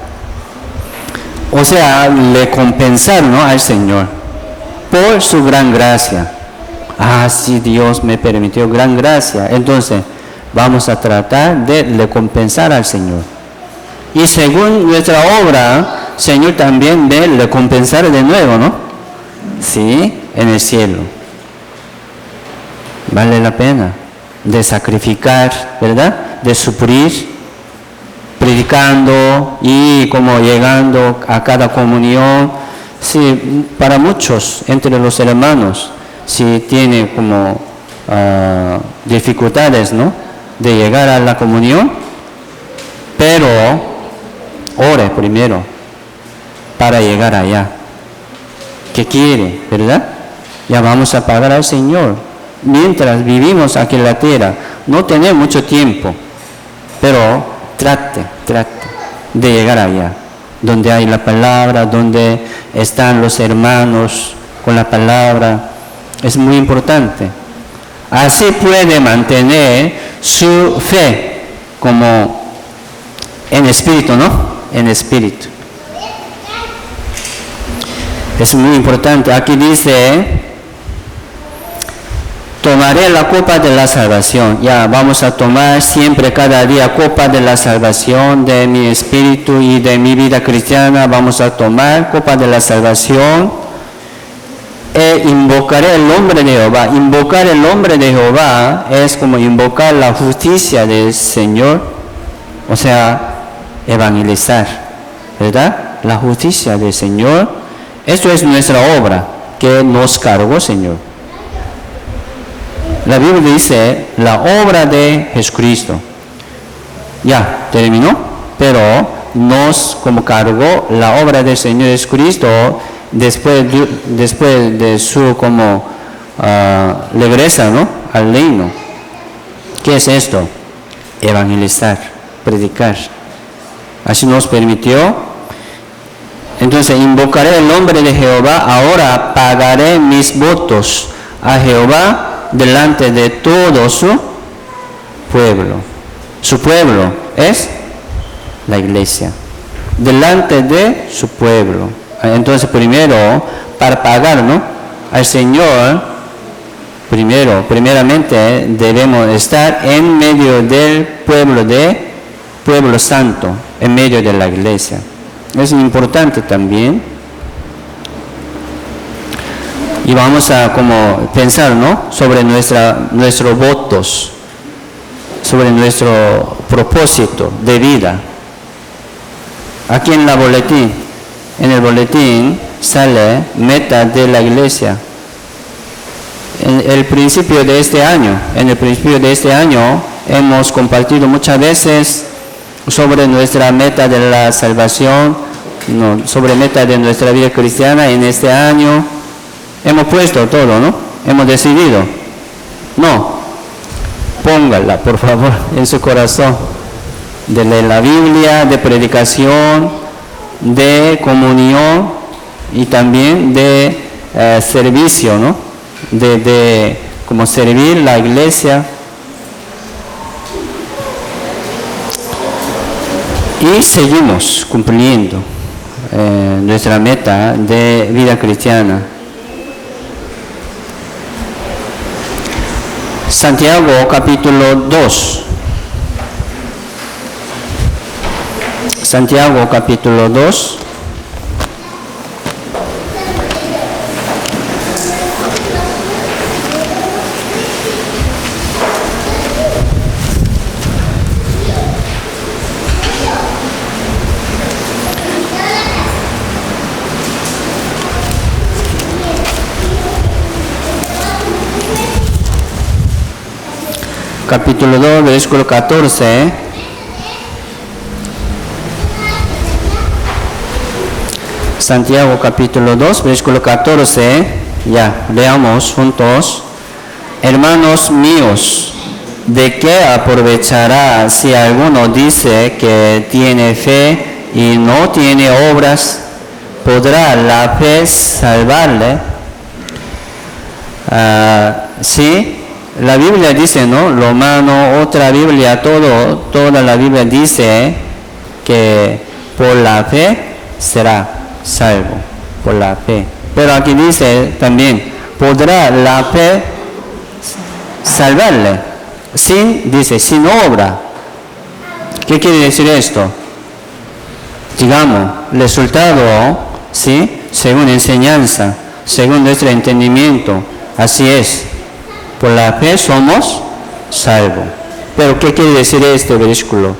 O sea, recompensar, ¿no? Al Señor por su gran gracia. sí, Dios me permitió gran gracia. Entonces, vamos a tratar de recompensar al Señor. Y según nuestra obra, Señor también ve recompensar de nuevo, ¿no? Sí, en el cielo. Vale la pena de sacrificar, ¿verdad? De suplir, predicando y como llegando a cada comunión. Sí, para muchos entre los hermanos, si tiene como dificultades, ¿no? De llegar a la comunión, pero ore primero para llegar allá. ¿Qué quiere, verdad? Ya vamos a pagar al Señor. Mientras vivimos aquí en la tierra, no tenemos mucho tiempo, pero trate de llegar allá, donde hay la palabra, donde están los hermanos con la palabra. Es muy importante. Así puede mantener su fe como en espíritu, ¿no? En espíritu. Es muy importante. Aquí dice, tomaré la copa de la salvación. Ya, vamos a tomar siempre, cada día, copa de la salvación de mi espíritu y de mi vida cristiana. Vamos a tomar copa de la salvación. E invocaré el nombre de Jehová. Invocar el nombre de Jehová es como invocar la justicia del Señor. O sea, evangelizar, ¿verdad? La justicia del Señor. Esto es nuestra obra que nos cargó, Señor. La Biblia dice, la obra de Jesucristo. Ya, terminó, pero nos como cargó la obra del Señor Jesucristo después de su como regresa, ¿no? Al reino. ¿Qué es esto? Evangelizar, predicar. Así nos permitió. Entonces, invocaré el nombre de Jehová, ahora pagaré mis votos a Jehová delante de todo su pueblo. Su pueblo es la iglesia. Delante de su pueblo. Entonces, primero, para pagar, ¿no? Al Señor, primeramente debemos estar en medio del pueblo santo, en medio de la iglesia. Es importante también. Y vamos a como pensar, ¿no? Sobre nuestros votos, sobre nuestro propósito de vida. Aquí en el boletín sale meta de la iglesia. En el principio de este año hemos compartido muchas veces sobre nuestra meta de la salvación, sobre meta de nuestra vida cristiana en este año. Hemos puesto todo, ¿no? Hemos decidido. No, póngala, por favor, en su corazón. De leer la Biblia, de predicación, de comunión y también de servicio, ¿no? De como servir la iglesia. Y seguimos cumpliendo nuestra meta de vida cristiana. Santiago capítulo 2. Santiago capítulo 2. Capítulo 2, versículo 14. Santiago capítulo 2, versículo 14. Ya, leamos juntos. Hermanos míos, ¿de qué aprovechará si alguno dice que tiene fe y no tiene obras? ¿Podrá la fe salvarle? Sí. La Biblia dice, ¿no? Romano, otra Biblia, toda la Biblia dice que por la fe será salvo, por la fe. Pero aquí dice también, ¿podrá la fe salvarle, dice, sin obra. ¿Qué quiere decir esto? Digamos, resultado, ¿sí? Según enseñanza, según nuestro entendimiento, así es. Por la fe somos salvos. Pero ¿qué quiere decir este versículo?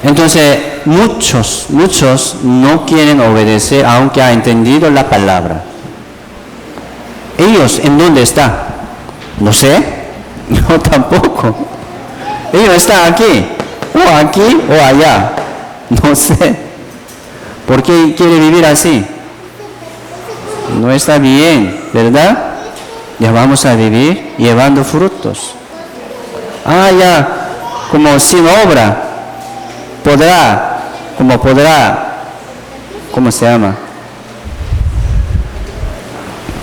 Entonces, muchos no quieren obedecer aunque ha entendido la palabra. ¿Ellos en dónde están? No sé, yo tampoco. Ellos están aquí o allá, no sé. ¿Por qué quiere vivir así? No está bien, ¿verdad? Ya vamos a vivir llevando frutos. Ya, como sin obra, ¿cómo se llama?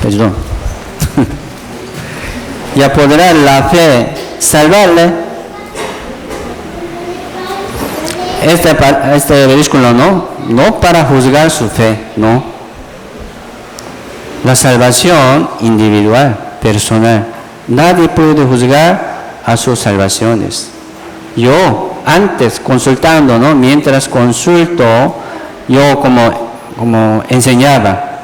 Perdón. Ya podrá la fe salvarle. Este versículo no para juzgar su fe, no. La salvación individual, personal. Nadie puede juzgar a sus salvaciones. Yo, antes consultando, mientras consulto, yo como enseñaba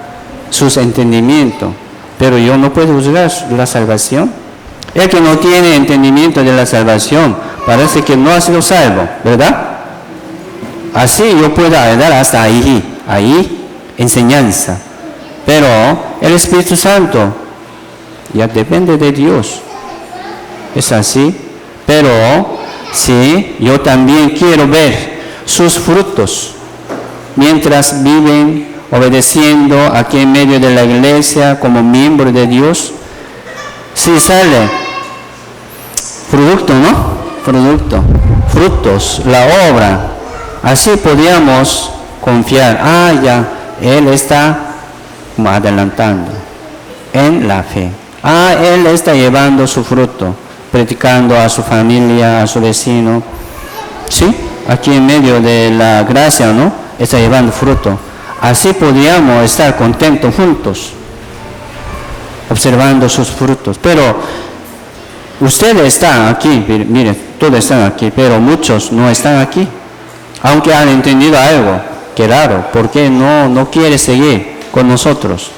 sus entendimientos, pero yo no puedo juzgar la salvación. El que no tiene entendimiento de la salvación, parece que no ha sido salvo, ¿verdad? Así yo puedo ayudar hasta ahí, enseñanza. Pero el Espíritu Santo ya depende de Dios. Es así. Pero sí, yo también quiero ver sus frutos mientras viven obedeciendo aquí en medio de la iglesia como miembro de Dios. Sí sale producto, frutos, la obra. Así podríamos confiar. Ya, Él está adelantando en la fe. Él está llevando su fruto, predicando a su familia, a su vecino. Sí, aquí en medio de la gracia, está llevando fruto. Así podríamos estar contentos juntos, observando sus frutos. Pero ustedes están aquí, miren, todos están aquí, pero muchos no están aquí. Aunque han entendido algo, qué raro, ¿por qué no quiere seguir con nosotros?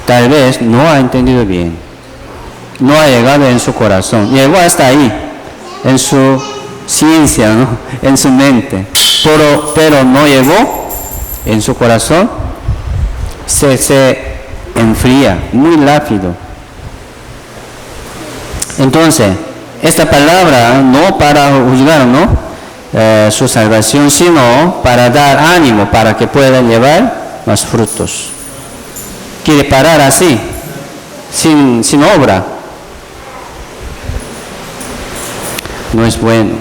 Tal vez no ha entendido bien, no ha llegado en su corazón, llegó hasta ahí, en su ciencia, en su mente, pero no llegó en su corazón, se enfría muy rápido. Entonces, esta palabra no para juzgar, su salvación, sino para dar ánimo, para que puedan llevar más frutos. Quiere parar así, sin obra. No es bueno.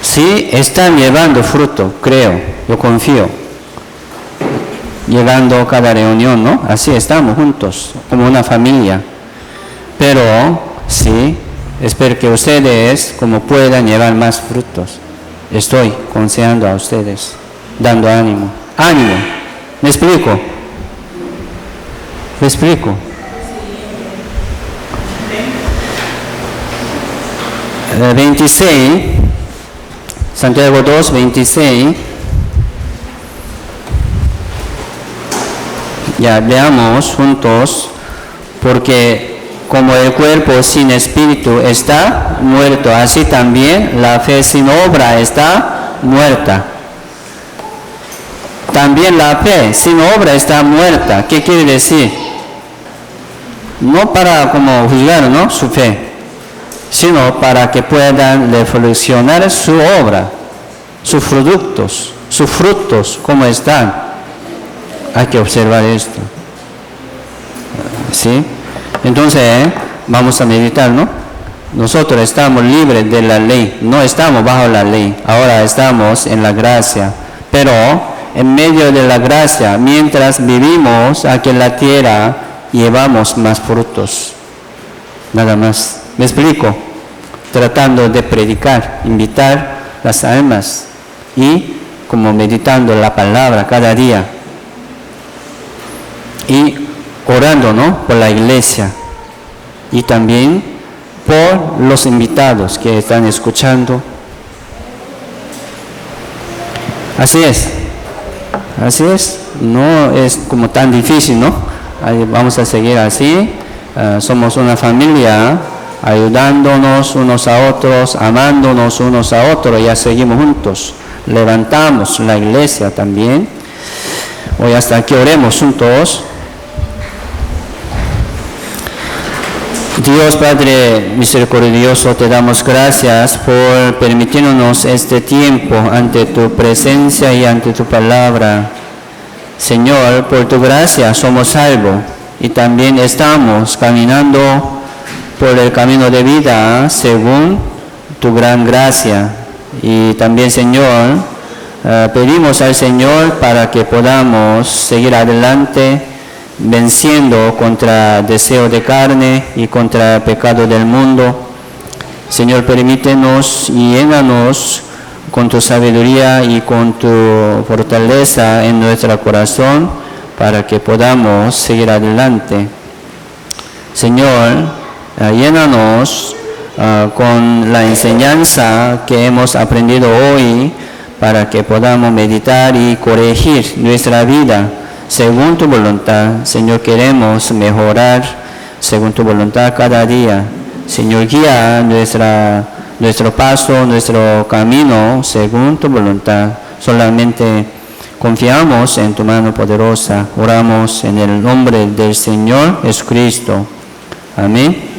Sí, están llevando fruto, creo, yo confío. Llegando a cada reunión, Así estamos juntos, como una familia. Pero, sí, espero que ustedes, como puedan llevar más frutos. Estoy consejando a ustedes, dando ánimo. ¡Ánimo! ¿Me explico? 26, Santiago 2, 26. Ya veamos juntos, porque como el cuerpo sin espíritu está muerto, así también la fe sin obra está muerta. También la fe sin obra está muerta. ¿Qué quiere decir? No para como juzgar, su fe, sino para que puedan reflexionar su obra, sus frutos, cómo están. Hay que observar esto. ¿Sí? Entonces, vamos a meditar, Nosotros estamos libres de la ley, no estamos bajo la ley, ahora estamos en la gracia. Pero en medio de la gracia, mientras vivimos aquí en la tierra, llevamos más frutos. Nada más. ¿Me explico? Tratando de predicar, invitar las almas y como meditando la palabra cada día. Y orando, por la iglesia. y también por los invitados que están escuchando. Así es, no es como tan difícil, ¿no? Ahí vamos a seguir así, somos una familia, ayudándonos unos a otros, amándonos unos a otros, ya seguimos juntos, levantamos la iglesia también. Hoy hasta aquí oremos juntos. Dios Padre misericordioso, te damos gracias por permitirnos este tiempo ante tu presencia y ante tu palabra. Señor, por tu gracia somos salvos y también estamos caminando por el camino de vida según tu gran gracia. Y también, Señor, pedimos al Señor para que podamos seguir adelante venciendo contra el deseo de carne y contra el pecado del mundo. Señor, permítenos y llénanos con tu sabiduría y con tu fortaleza en nuestro corazón para que podamos seguir adelante. Señor, llénanos con la enseñanza que hemos aprendido hoy para que podamos meditar y corregir nuestra vida según tu voluntad. Señor, queremos mejorar según tu voluntad cada día. Señor, guía nuestro paso, nuestro camino según tu voluntad. Solamente confiamos en tu mano poderosa. Oramos en el nombre del Señor Jesucristo. Amén.